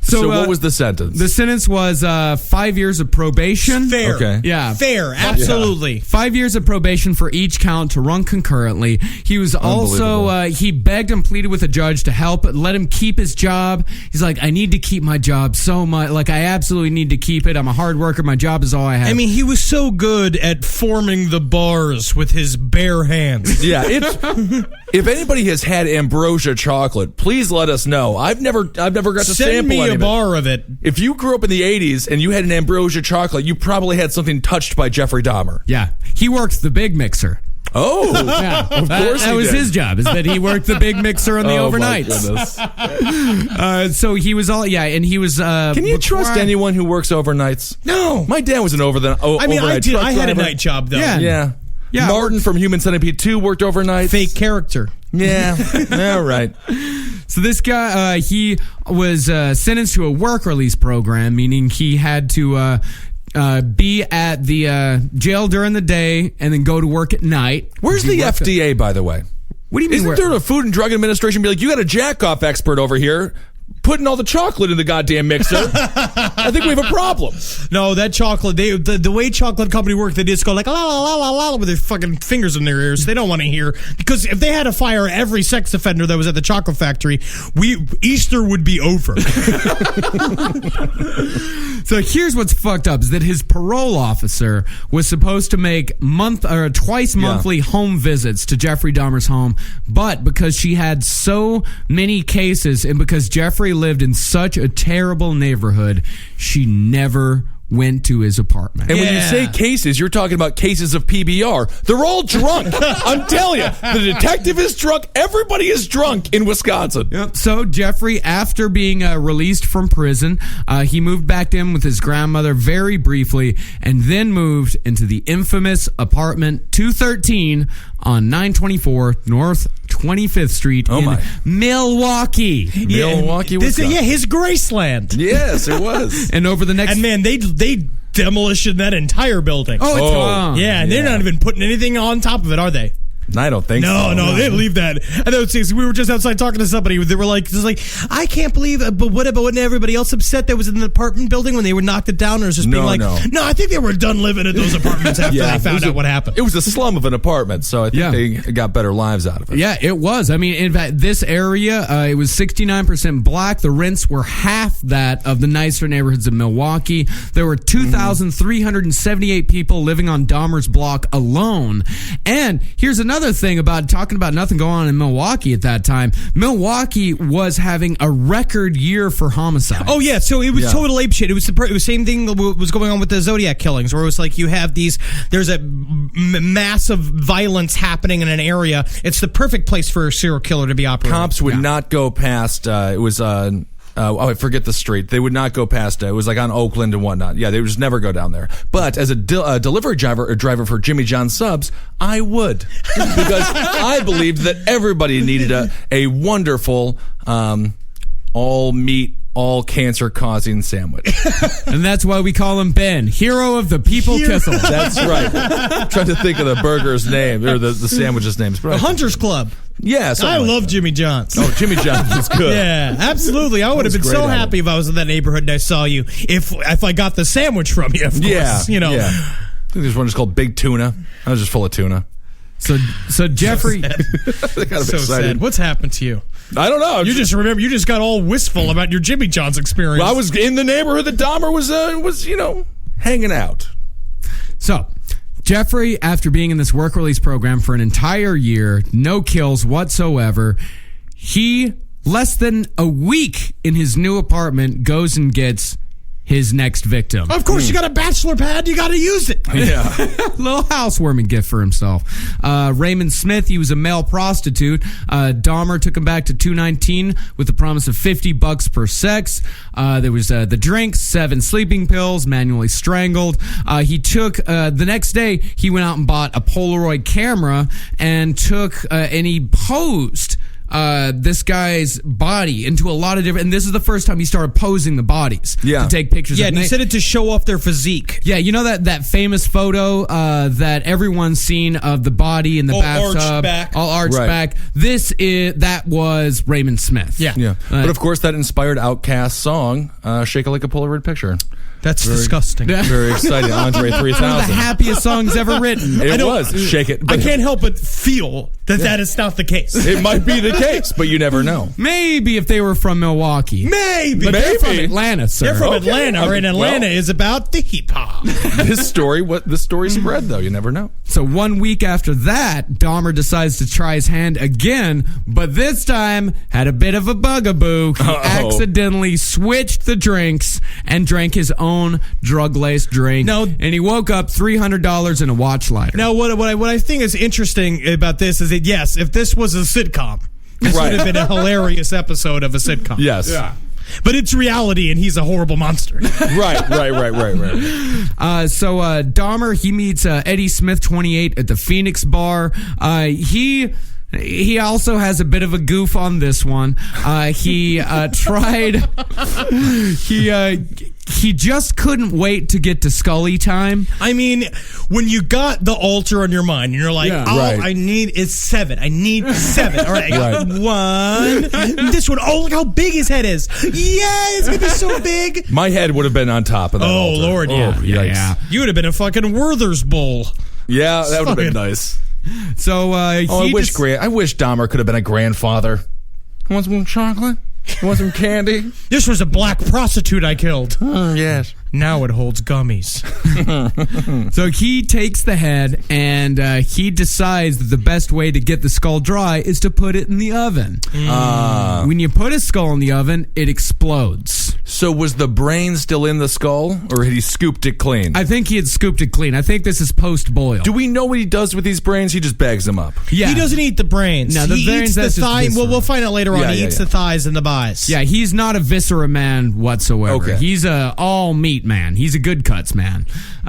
So what was the sentence? The sentence was 5 years of probation. Fair. Okay. Yeah. Fair. Absolutely. 5 years of probation for each count to run concurrently. He was also, he begged and pleaded with the judge to help let him keep his job. He's like, I need to keep my job so much. Like, I absolutely need to keep it. I'm a hard worker. My job is all I have. I mean, he was so good at forming the bars with his bare hands. Yeah. If anybody has had ambrosia chocolate, please let us know. I've never got to Send sample me any a of it. bar of it. If you grew up in the 80s and you had an ambrosia chocolate, you probably had something touched by Jeffrey Dahmer. Yeah. He worked the big mixer. Oh, Yeah, of course that was did. his job, is that he worked the big mixer on the overnights. So he was and he was. Can you trust anyone who works overnights? No. My dad was an overnight I had a driver. night job, though. Yeah. Yeah. Martin from Human Centipede 2 worked overnight. Fake character. Yeah. All right. So this guy, he was sentenced to a work release program, meaning he had to be at the jail during the day and then go to work at night. Where's the FDA, by the way? What do you mean? Isn't there a Food and Drug Administration be like, you got a jack-off expert over here putting all the chocolate in the goddamn mixer? I think we have a problem. No, that chocolate, the way chocolate company work, they just go like, la, la, la, la, la, with their fucking fingers in their ears. They don't want to hear. Because if they had to fire every sex offender that was at the chocolate factory, Easter would be over. So here's what's fucked up, is that his parole officer was supposed to make twice monthly home visits to Jeffrey Dahmer's home, but because she had so many cases and because Jeffrey lived in such a terrible neighborhood, she never went to his apartment. And when you say cases, you're talking about cases of PBR. They're all drunk. I'm telling you. The detective is drunk. Everybody is drunk in Wisconsin. Yep. So Jeffrey, after being released from prison, he moved back in with his grandmother very briefly and then moved into the infamous apartment 213 on 924 North 25th Street in Milwaukee. Milwaukee, Wisconsin. His Graceland. Yes, it was. And over the next... And man, they demolished that entire building. And they're not even putting anything on top of it, are they? I don't think so. No, they didn't leave that. I know. We were just outside talking to somebody. They were like, I can't believe it. But wasn't everybody else upset that was in the apartment building when they would knocked it down? Or was just being like, no, I think they were done living at those apartments after they found out what happened. It was a slum of an apartment, so I think they got better lives out of it. Yeah, it was. I mean, in fact, this area, it was 69% black. The rents were half that of the nicer neighborhoods of Milwaukee. There were 2,378 people living on Dahmer's block alone. And here's another thing about talking about nothing going on in Milwaukee at that time. Milwaukee was having a record year for homicide. Oh yeah, so it was total ape shit. It was the same thing that was going on with the Zodiac killings, where it was like you have there's a massive violence happening in an area. It's the perfect place for a serial killer to be operating. Cops would not go past. It was I forget the street. They would not go past it. It was like on Oakland and whatnot. Yeah, they would just never go down there. But as a delivery driver for Jimmy John subs, I would. Because I believed that everybody needed a wonderful, all meat, all cancer-causing sandwich. And that's why we call him Ben, hero of the people kissel. That's right. I'm trying to think of the burger's name, or the sandwich's names. The Hunters Club. Yeah, I love Jimmy John's. Oh, Jimmy John's is good. Yeah, absolutely. I would have been so happy if I was in that neighborhood and I saw you. If I got the sandwich from you, of course. Yeah, you know. Yeah. I think there's one just called Big Tuna. I was just full of tuna. So Jeffrey, Kind of So excited. sad. What's happened to you? I don't know. You just got all wistful about your Jimmy John's experience. Well, I was in the neighborhood that Dahmer was hanging out. So, Jeffrey, after being in this work release program for an entire year, no kills whatsoever, he, less than a week in his new apartment, goes and gets his next victim. Of course, you got a bachelor pad. You got to use it. Yeah. Little housewarming gift for himself. Raymond Smith, he was a male prostitute. Dahmer took him back to 219 with the promise of $50 per sex. There was the drinks, 7 sleeping pills, manually strangled. He took the next day, he went out and bought a Polaroid camera and he posed this guy's body into a lot of different, and this is the first time he started posing the bodies to take pictures. Yeah, and he said it to show off their physique. Yeah, you know that famous photo that everyone's seen of the body in the bathtub, all arched back. That was Raymond Smith. Yeah. But of course, that inspired Outkast's song "Shake It Like a Polaroid Picture." That's disgusting. Very exciting. Andre 3000. One of the happiest songs ever written. It was. Shake It. I can't help but feel that is not the case. It might be the case, but you never know. Maybe if they were from Milwaukee. Maybe. But they're from Atlanta, sir. They're from Atlanta, or in Atlanta is about the hip hop. This story spread, though. You never know. So 1 week after that, Dahmer decides to try his hand again, but this time had a bit of a bugaboo. He accidentally switched the drinks and drank his own drug-laced drink. And he woke up $300 in a watch lighter. Now, what I think is interesting about this is that, yes, if this was a sitcom, this would have been a hilarious episode of a sitcom. Yes. Yeah. But it's reality, and he's a horrible monster. Right. So Dahmer, he meets Eddie Smith, 28, at the Phoenix bar. He also has a bit of a goof on this one. He just couldn't wait to get to Scully time. I mean, when you got the altar on your mind, and you're like, I need 7. I need 7. All right, I got 1. This one, look how big his head is. Yeah, it's going to be so big. My head would have been on top of that altar. Lord, yeah. You would have been a fucking Werther's bowl. Yeah, that would have been nice. So, I wish Dahmer could have been a grandfather. Want some chocolate? Want some candy? This was a black prostitute I killed. Yes. Now it holds gummies. So he takes the head and he decides that the best way to get the skull dry is to put it in the oven. When you put a skull in the oven, it explodes. So was the brain still in the skull, or had he scooped it clean? I think he had scooped it clean. I think this is post-boil. Do we know what he does with these brains? He just bags them up. Yeah. He doesn't eat the brains. No, he eats the thigh. Well, we'll find out later on. He eats the thighs and the buys. Yeah, he's not a viscera man whatsoever. Okay. He's a all meat man. He's a good cuts man.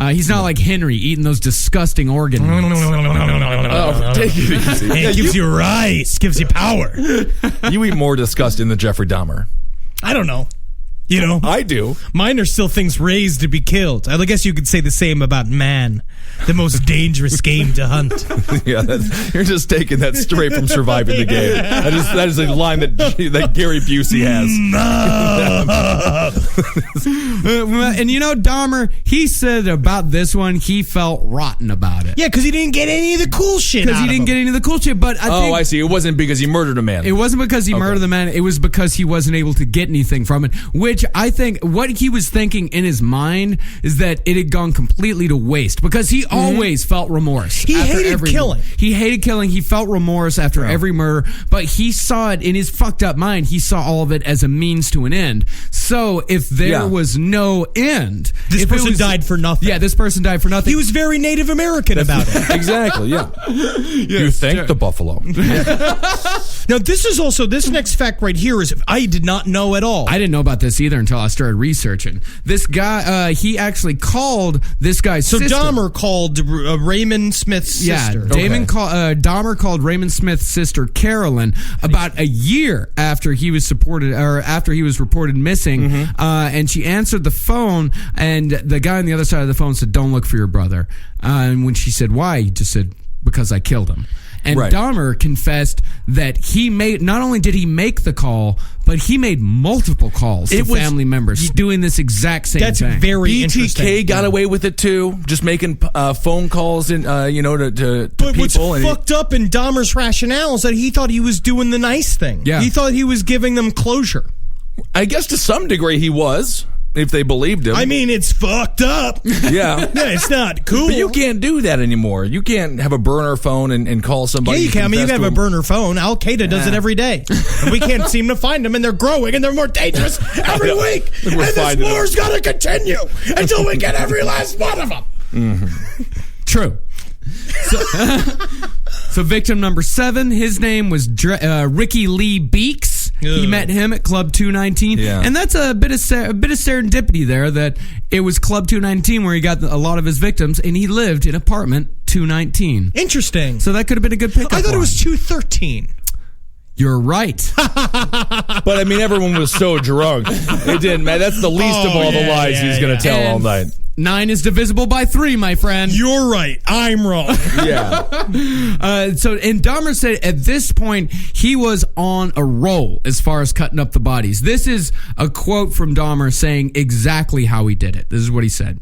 He's not like Henry eating those disgusting organ meats. Take it easy. It gives you rice, gives you power. You eat more disgusting than Jeffrey Dahmer. I don't know. You know, I do. Mine are still things raised to be killed. I guess you could say the same about man, the most dangerous game to hunt. Yeah, you're just taking that straight from Surviving the Game. That is a line that Gary Busey has. And you know, Dahmer, he said about this one, he felt rotten about it. Yeah, because he didn't get any of the cool shit. Because he didn't get any of the cool shit. But I see. It wasn't because he murdered a man. It wasn't because he murdered the man. It was because he wasn't able to get anything from it. Which Which I think what he was thinking in his mind is that it had gone completely to waste because he always felt remorse. He hated killing. He hated killing. He felt remorse after every murder, but he saw it in his fucked up mind. He saw all of it as a means to an end. So if there was no end, this person died for nothing. Yeah, this person died for nothing. He was very Native American about it. Exactly, yeah. You thank the buffalo. Now, this next fact right here is I did not know at all. I didn't know about this either until I started researching. This guy, he actually called this guy's sister. So Dahmer called Raymond Smith's sister. Dahmer called Raymond Smith's sister Carolyn about a year after he was reported missing, and she answered the phone, and the guy on the other side of the phone said, "Don't look for your brother." And when she said why, he just said, "Because I killed him." And Dahmer confessed that not only did he make the call, but he made multiple calls to family members doing this exact same thing. That's very interesting. BTK got away with it too, just making phone calls and to but people. What's fucked up in Dahmer's rationale is that he thought he was doing the nice thing. Yeah. He thought he was giving them closure. I guess to some degree he was, if they believed him. I mean, it's fucked up. Yeah. It's not cool. But you can't do that anymore. You can't have a burner phone and call somebody. Yeah, you can. I mean, you can have a burner phone. Al Qaeda does it every day. And we can't seem to find them, and they're growing, and they're more dangerous every week. And this war's going to continue until we get every last one of them. Mm-hmm. True. So victim number 7, his name was Ricky Lee Beeks. He met him at Club 219, and that's a bit of serendipity there. That it was Club 219 where he got a lot of his victims, and he lived in apartment 219. Interesting. So that could have been a good pickup. I thought it was 213. You're right. But I mean, everyone was so drunk. It didn't matter. That's the least of all the lies he's going to tell all night. 9 is divisible by 3, my friend. You're right. I'm wrong. Yeah. And Dahmer said at this point, he was on a roll as far as cutting up the bodies. This is a quote from Dahmer saying exactly how he did it. This is what he said.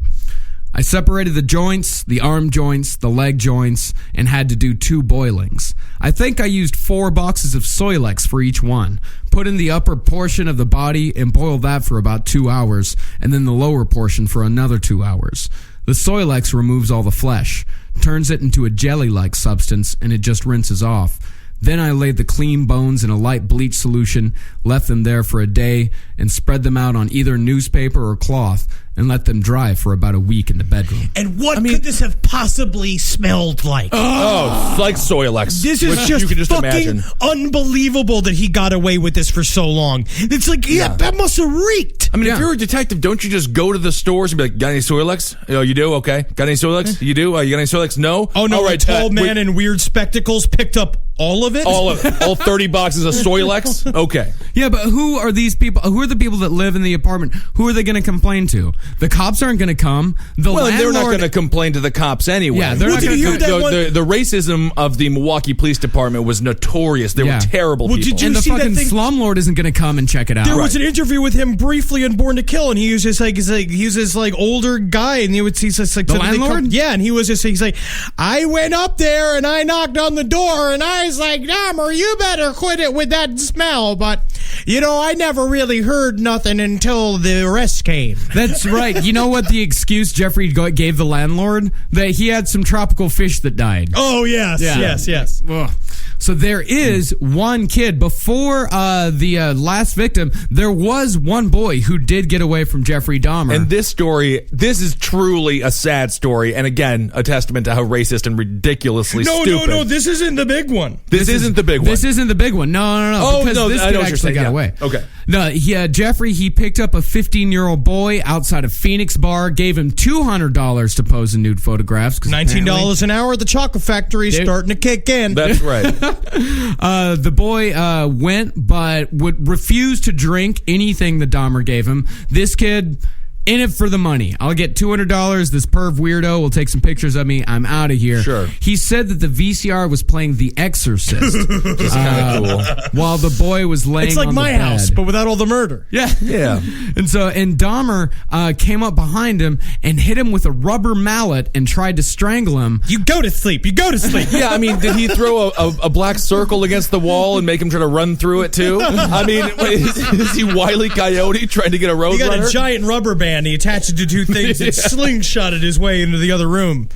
I separated the joints, the arm joints, the leg joints, and had to do 2 boilings. I think I used 4 boxes of Soilex for each one. Put in the upper portion of the body and boiled that for about 2 hours, and then the lower portion for another 2 hours. The Soilex removes all the flesh, turns it into a jelly-like substance, and it just rinses off. Then I laid the clean bones in a light bleach solution, left them there for a day, and spread them out on either newspaper or cloth, and let them dry for about a week in the bedroom. And what could this have possibly smelled like? Oh, like Soilex. This is just fucking unbelievable that he got away with this for so long. It's like, that must have reeked. I mean, if you're a detective, don't you just go to the stores and be like, got any Soilex? Oh, you do? Okay. Got any Soilex? You do? You got any Soilex? No? Oh, no, a tall man in weird spectacles picked up all of it? All of it. All 30 boxes of Soilex? Okay. Yeah, but who are these people? Who are the people that live in the apartment? Who are they going to complain to? The cops aren't going to come. They're not going to complain to the cops anyway. Yeah, they're not going to come. The racism of the Milwaukee Police Department was notorious. They were terrible people. Did you and the see fucking that thing? slumlord isn't going to come and check it out. There was an interview with him briefly in Born to Kill, and he was just like, he was this like older guy, and he's just like the landlord. Yeah, and he was just he's like, I went up there and I knocked on the door, and I was like, Dahmer, you better quit it with that smell, but. I never really heard nothing until the arrest came. That's right. You know what the excuse Jeffrey gave the landlord? That he had some tropical fish that died. Oh, yes. Yeah. Yes. Ugh. So there is one kid. Before the last victim, there was one boy who did get away from Jeffrey Dahmer. And this is truly a sad story. And again, a testament to how racist and ridiculously stupid. No, this isn't the big one. This isn't the big one. This isn't the big one. No. Oh, because no, this I know kid what you're actually saying. got away. Okay. No, Jeffrey, he picked up a 15-year-old boy outside of Phoenix Bar, gave him $200 to pose in nude photographs. $19 an hour at the chocolate factory starting to kick in. That's right. The boy went, but would refuse to drink anything that Dahmer gave him. This kid in it for the money. I'll get $200. This perv weirdo will take some pictures of me. I'm out of here. Sure. He said that the VCR was playing The Exorcist. Just kind of cool. While the boy was laying It's like on the my bed. house, but without all the murder. Yeah. Yeah. And Dahmer came up behind him and hit him with a rubber mallet and tried to strangle him. You go to sleep. You go to sleep. Yeah, I mean, did he throw a black circle against the wall and make him try to run through it too? I mean, is he Wile E. Coyote trying to get a road He got runner? a giant rubber band. He attached it to two things and slingshotted his way into the other room.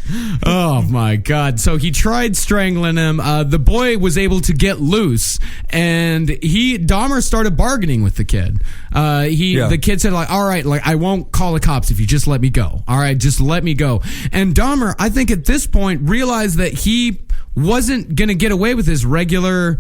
Oh my God. So he tried strangling him. The boy was able to get loose, and Dahmer started bargaining with the kid. The kid said, like, all right, like, I won't call the cops if you just let me go. All right, just let me go. And Dahmer, I think at this point, realized that he wasn't going to get away with his regular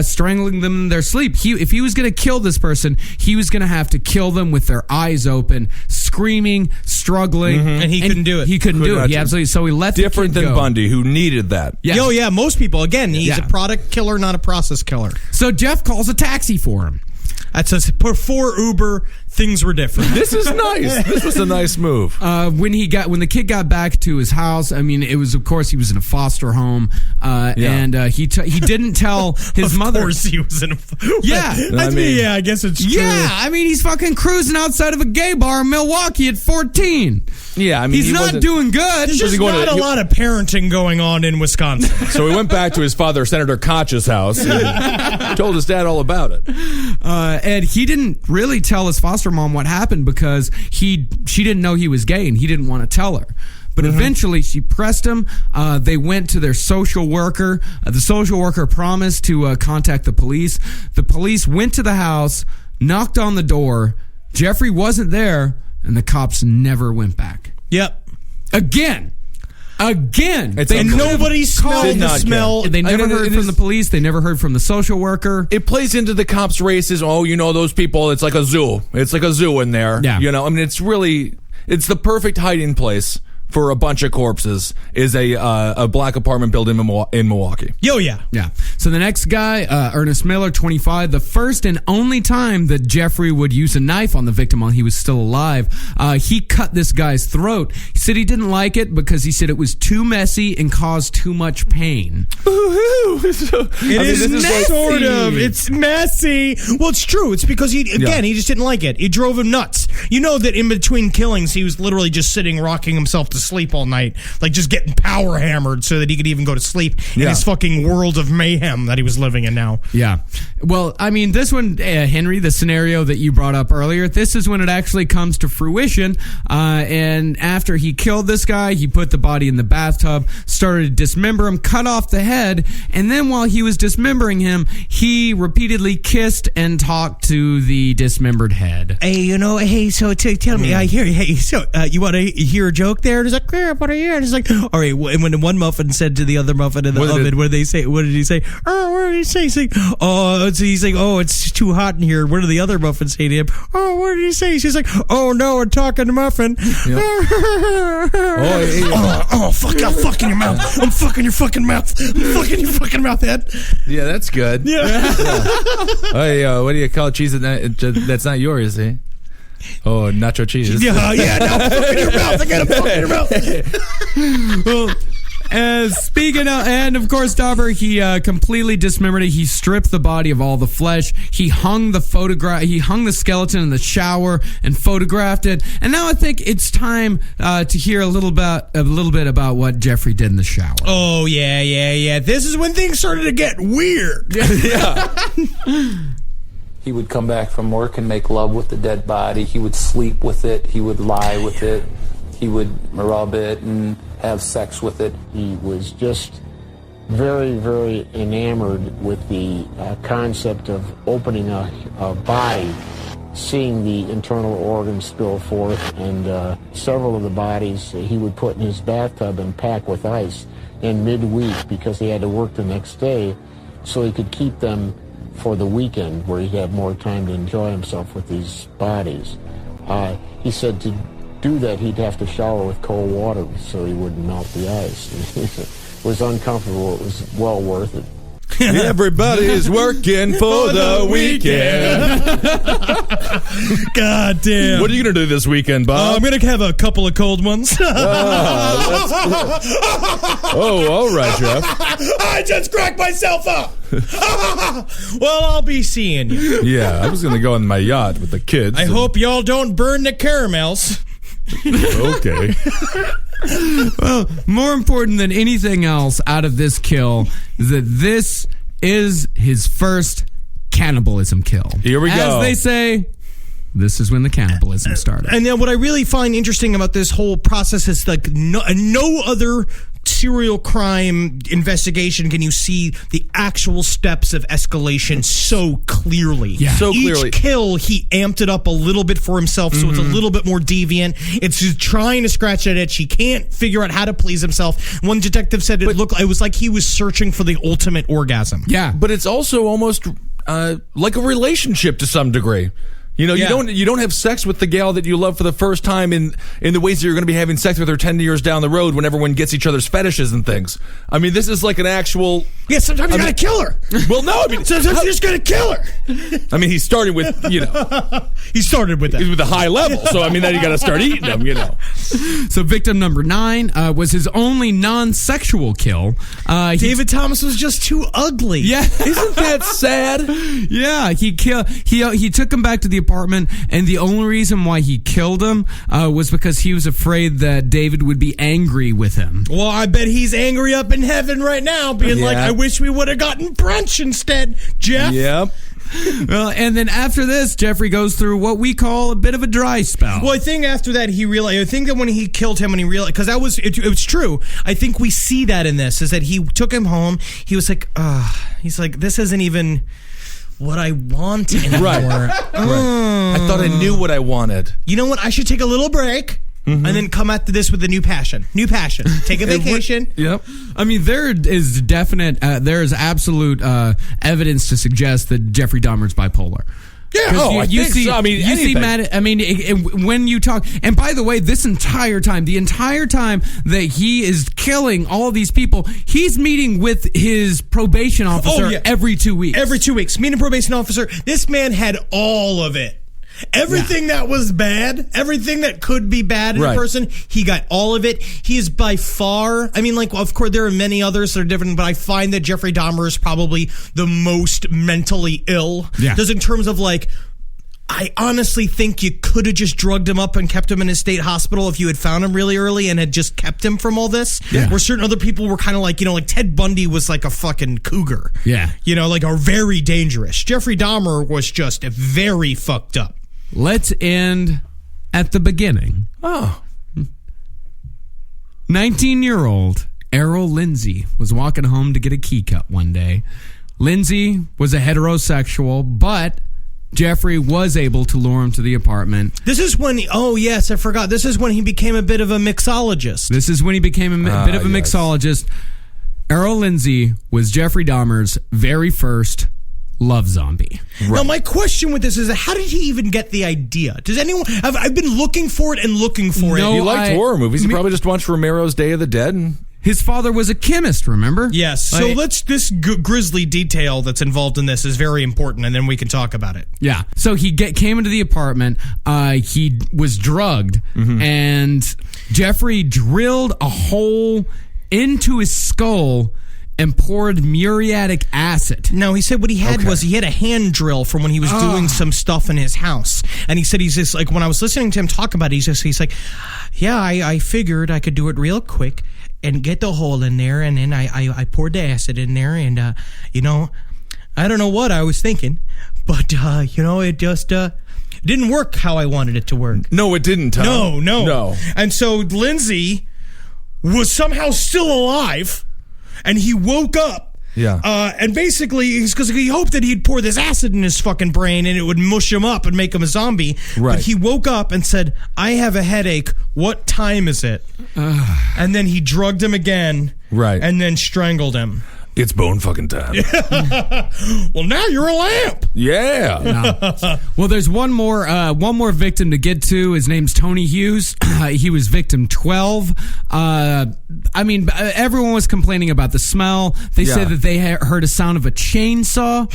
strangling them in their sleep. If he was going to kill this person, he was going to have to kill them with their eyes open, screaming, struggling. And he couldn't do it. He couldn't do it. He absolutely. So he let Different the kid than go. Bundy, who needed that. Yeah. Yo, yeah, most people. Again, he's Yeah. a product killer, not a process killer. So Jeff calls a taxi for him. That's before Uber, things were different. This is nice. This was a nice move. When the kid got back to his house, I mean, it was, of course, he was in a foster home, and he didn't tell his mother. Of course, he was in a. Yeah, I guess it's true. Yeah, I mean, he's fucking cruising outside of a gay bar in Milwaukee at 14. Yeah, I mean, he's not doing good. There's just not a lot of parenting going on in Wisconsin. So he went back to his father, Senator Koch's house, and told his dad all about it. And he didn't really tell his foster mom what happened because she didn't know he was gay and he didn't want to tell her. But eventually she pressed him. They went to their social worker. The social worker promised to contact the police. The police went to the house, knocked on the door. Jeffrey wasn't there, and the cops never went back. Yep. Again. And nobody smelled the smell. They never heard from the police. They never heard from the social worker. It plays into the cops' races. Oh, you know those people. It's like a zoo. It's like a zoo in there. Yeah. You know, I mean, it's the perfect hiding place for a bunch of corpses is a black apartment building in Milwaukee. Yo, yeah. Yeah. So the next guy, Ernest Miller, 25, the first and only time that Jeffrey would use a knife on the victim while he was still alive, he cut this guy's throat. He said he didn't like it because he said it was too messy and caused too much pain. It's messy. Well, it's true. It's because he just didn't like it. It drove him nuts. You know that in between killings, he was literally just sitting, rocking himself to sleep all night, like just getting power hammered so that he could even go to sleep in his fucking world of mayhem that he was living in now. Yeah. Well, I mean, this one, Henry, the scenario that you brought up earlier, this is when it actually comes to fruition. And after he killed this guy, he put the body in the bathtub, started to dismember him, cut off the head, and then while he was dismembering him, he repeatedly kissed and talked to the dismembered head. Hey, so tell me, you want to hear a joke there? And it's like, yeah, what are you? And it's like, all right, and when one muffin said to the other muffin in the oven, what did he say? What did he say? He's like, it's too hot in here. What did the other muffin say to him? Oh, what did he say? She's like, oh no, I'm talking to muffin. Yep. Fuck, I'm fucking your mouth. I'm fucking your fucking mouth. I'm fucking your fucking mouth, Ed. Yeah, that's good. Yeah. Hey, what do you call cheese that's not yours, eh? Oh, nacho cheese. No, fucking your mouth. I got to fuck in your mouth. Well, speaking of, and of course, Dahmer, he completely dismembered it. He stripped the body of all the flesh. He hung the skeleton in the shower and photographed it. And now I think it's time to hear a little bit about what Jeffrey did in the shower. Oh yeah. This is when things started to get weird. Yeah. He would come back from work and make love with the dead body. He would sleep with it. He would lie with it. He would rub it and have sex with it. He was just very, very enamored with the concept of opening a body, seeing the internal organs spill forth, and several of the bodies he would put in his bathtub and pack with ice in midweek because he had to work the next day, so he could keep them for the weekend where he'd have more time to enjoy himself with these bodies. He said to do that he'd have to shower with cold water so he wouldn't melt the ice. It was uncomfortable. It was well worth it. Everybody is working for the weekend. God damn. What are you going to do this weekend, Bob? I'm going to have a couple of cold ones. Oh, all right, Jeff. I just cracked myself up. Well, I'll be seeing you. Yeah, I was going to go on my yacht with the kids. I hope y'all don't burn the caramels. Okay. Well, more important than anything else out of this kill is that this is his first cannibalism kill. Here we go. As they say, this is when the cannibalism started. And then what I really find interesting about this whole process is like no other serial crime investigation can you see the actual steps of escalation so clearly. Yeah. So clearly. Each kill, he amped it up a little bit for himself, so it's a little bit more deviant. It's just trying to scratch at itch. He can't figure out how to please himself. One detective said it was like he was searching for the ultimate orgasm. Yeah. But it's also almost like a relationship to some degree. You know, you don't have sex with the gal that you love for the first time in the ways that you're going to be having sex with her 10 years down the road when everyone gets each other's fetishes and things. I mean, this is like an actual... Yeah, sometimes you gotta kill her. Well, no, I mean... Sometimes you just gotta kill her. I mean, he started with, He started with that. with a high level, so I mean, then you gotta start eating them, So victim number 9 was his only non-sexual kill. David Thomas was just too ugly. Yeah. Isn't that sad? Yeah, he took him back to the apartment, and the only reason why he killed him was because he was afraid that David would be angry with him. Well, I bet he's angry up in heaven right now, being like, I wish we would have gotten brunch instead, Jeff. Yep. Well, and then after this, Jeffrey goes through what we call a bit of a dry spell. Well, I think after that he realized. I think that when he killed him, when he realized, because it was true. I think we see that in this is that he took him home. He was like, he's like, this isn't even what I want anymore. Right. I thought I knew what I wanted. You know what? I should take a little break. And then come after this with a new passion. Take a vacation. Yep. I mean, there is absolute evidence to suggest that Jeffrey Dahmer's bipolar. Yeah, I think so. I mean, you see anything. when you talk, and by the way, the entire time that he is killing all of these people, he's meeting with his probation officer every 2 weeks. Every 2 weeks. Meeting probation officer. This man had all of it. Everything that was bad, everything that could be bad in a person, he got all of it. He is by far, I mean, like, of course, there are many others that are different, but I find that Jeffrey Dahmer is probably the most mentally ill. Yeah. Just in terms of, like, I honestly think you could have just drugged him up and kept him in a state hospital if you had found him really early and had just kept him from all this. Yeah. Where certain other people were kind of like, like Ted Bundy was like a fucking cougar. Yeah. Like are very dangerous. Jeffrey Dahmer was just very fucked up. Let's end at the beginning. 19-year-old Errol Lindsay was walking home to get a key cut one day. Lindsay was a heterosexual, but Jeffrey was able to lure him to the apartment. This is when, I forgot. This is when he became a bit of a mixologist. This is when he became a bit of a mixologist. Errol Lindsay was Jeffrey Dahmer's very first love zombie. Right. Now, my question with this is, how did he even get the idea? Does anyone... I've been looking for it and looking for it. He liked horror movies. He probably just watched Romero's Day of the Dead. And his father was a chemist, remember? Yes. So this grisly detail that's involved in this is very important, and then we can talk about it. Yeah. So he came into the apartment. He was drugged, and Jeffrey drilled a hole into his skull and poured muriatic acid. No, he said what he had was he had a hand drill from when he was doing some stuff in his house. And he said he's just like, when I was listening to him talk about it, he's like, yeah, I figured I could do it real quick and get the hole in there. And then I poured the acid in there. And, I don't know what I was thinking, but, it just didn't work how I wanted it to work. No, it didn't, Tom. No. And so Lindsay was somehow still alive. And he woke up, and basically, because he hoped that he'd pour this acid in his fucking brain and it would mush him up and make him a zombie. Right. But he woke up and said, I have a headache. What time is it? And then he drugged him again. Right. And then strangled him. It's bone fucking time. Well, now you're a lamp. Yeah. Well, there's one more victim to get to. His name's Tony Hughes. He was victim 12. I mean, everyone was complaining about the smell. They said that they heard a sound of a chainsaw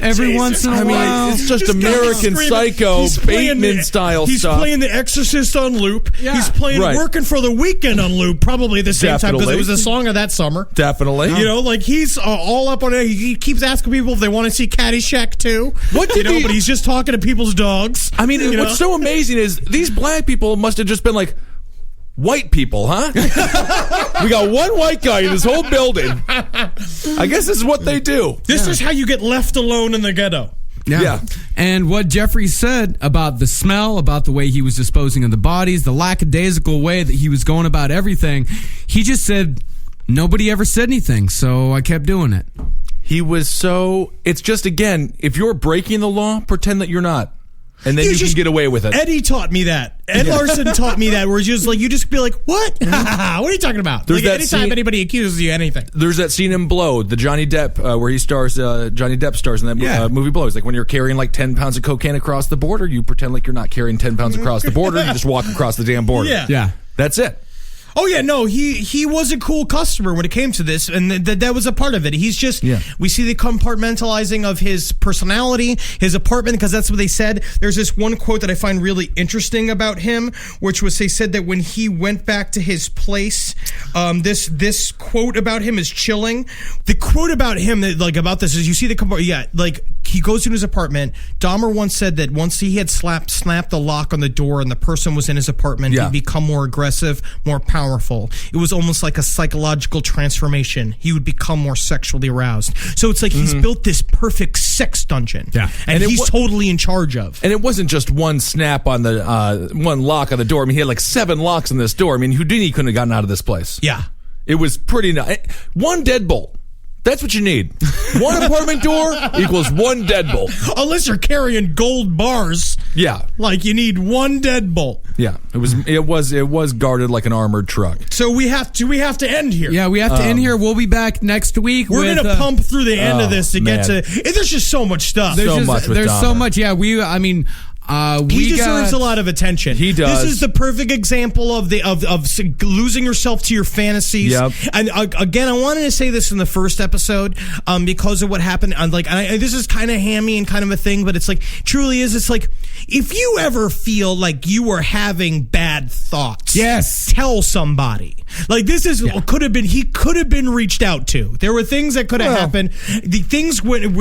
every once in a while. It's just American Psycho, Bateman style stuff. He's playing The Exorcist on loop. Yeah. He's playing Working for the Weekend on loop, probably at the same time, because it was the song of that summer. Definitely. You know, like he's all up on it. He keeps asking people if they want to see Caddyshack 2. What did but he's just talking to people's dogs. I mean, what's so amazing is these black people must have just been like, white people, huh? We got one white guy in this whole building. I guess this is what they do. This is how you get left alone in the ghetto. Yeah. And what Jeffrey said about the smell, about the way he was disposing of the bodies, the lackadaisical way that he was going about everything, he just said, nobody ever said anything, so I kept doing it. He was so... It's just, again, if you're breaking the law, pretend that you're not. And then you can get away with it. Eddie taught me that. Ed Larson taught me that, where it's just like, you just be like, what? What are you talking about? There's like, anytime anybody accuses you of anything. There's that scene in Blow, the Johnny Depp, where he stars, Johnny Depp stars in that movie Blow. It's like when you're carrying like 10 pounds of cocaine across the border, you pretend like you're not carrying 10 pounds across the border. You just walk across the damn border. Yeah. That's it. Oh, yeah, no, he was a cool customer when it came to this, and that was a part of it. He's just, we see the compartmentalizing of his personality, his apartment, because that's what they said. There's this one quote that I find really interesting about him, which was, they said that when he went back to his place, this quote about him is chilling. The quote about him, about this is, you see the, he goes into his apartment. Dahmer once said that once he had snapped the lock on the door and the person was in his apartment, he'd become more aggressive, more powerful. It was almost like a psychological transformation. He would become more sexually aroused. So it's like he's built this perfect sex dungeon. Yeah. And he's totally in charge of. And it wasn't just one snap on the, one lock on the door. I mean, he had like 7 locks on this door. I mean, Houdini couldn't have gotten out of this place. Yeah. It was pretty nice. One deadbolt. That's what you need. One apartment door equals one deadbolt. Unless you're carrying gold bars. Yeah. Like you need one deadbolt. Yeah. It was guarded like an armored truck. So we have to end here. Yeah, we have to end here. We'll be back next week. We're going to pump through the end of this to get to... There's just so much stuff. There's so much. Yeah, he deserves a lot of attention. He does. This is the perfect example of losing yourself to your fantasies. Yep. And again, I wanted to say this in the first episode because of what happened. This is kind of hammy and kind of a thing, but it's like truly is. It's like if you ever feel like you are having bad thoughts, tell somebody. Like this is he could have been reached out to. There were things that could have happened. The things when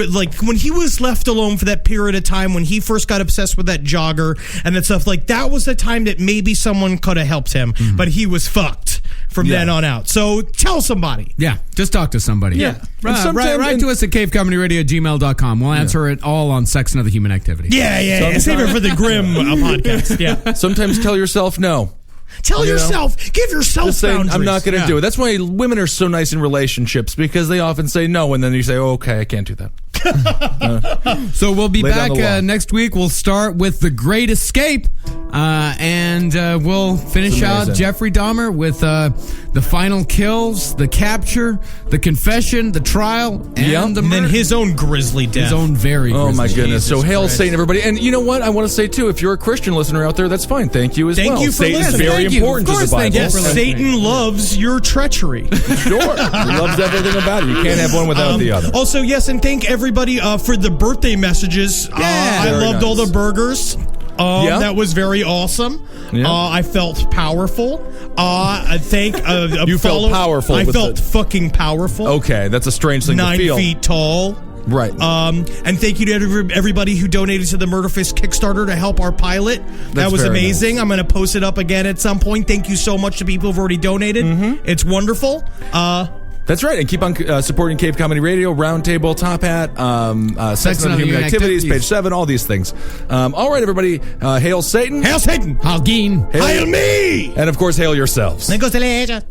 he was left alone for that period of time when he first got obsessed with that jogger and that stuff, like that was the time that maybe someone could have helped him, but he was fucked from then on out. So tell somebody. Yeah, just talk to somebody. Yeah. Write to us at cavecomedyradio@gmail.com. We'll answer it all on sex and other human activity. Yeah. Save it for the Grim podcast. Yeah. Sometimes tell yourself no. Tell yourself, give yourself boundaries. I'm not going to do it. That's why women are so nice in relationships, because they often say no, and then you say, oh, okay, I can't do that. So we'll be back next week. We'll start with The Great Escape, and we'll finish out Jeffrey Dahmer with the final kills, the capture, the confession, the trial, and then his own grisly death. His own very grisly. Oh, my goodness. Jesus so hail Christ. Satan, everybody. And you know what? I want to say, too, if you're a Christian listener out there, that's fine. Thank you as well. Thank you for Satan's listening. very important to the Bible. Yes, Satan loves your treachery. Sure. He loves everything about it. You can't have one without the other. Also, yes, and thank everybody for the birthday messages. I loved all the burgers. That was very awesome. Yeah. I felt powerful. I think you felt powerful. I felt fucking powerful. Okay, that's a strange thing to feel. 9 feet tall. Right. And thank you to everybody who donated to the Murderfist Kickstarter to help our pilot. That was amazing. Nice. I'm going to post it up again at some point. Thank you so much to people who've already donated. Mm-hmm. It's wonderful. That's right. And keep on supporting Cave Comedy Radio, Roundtable, Top Hat, Sex and Other Human Activities, Page 7, all these things. All right, everybody. Hail Satan. Hail Satan. Hail Geen. Hail me. And, of course, hail yourselves. Negociate.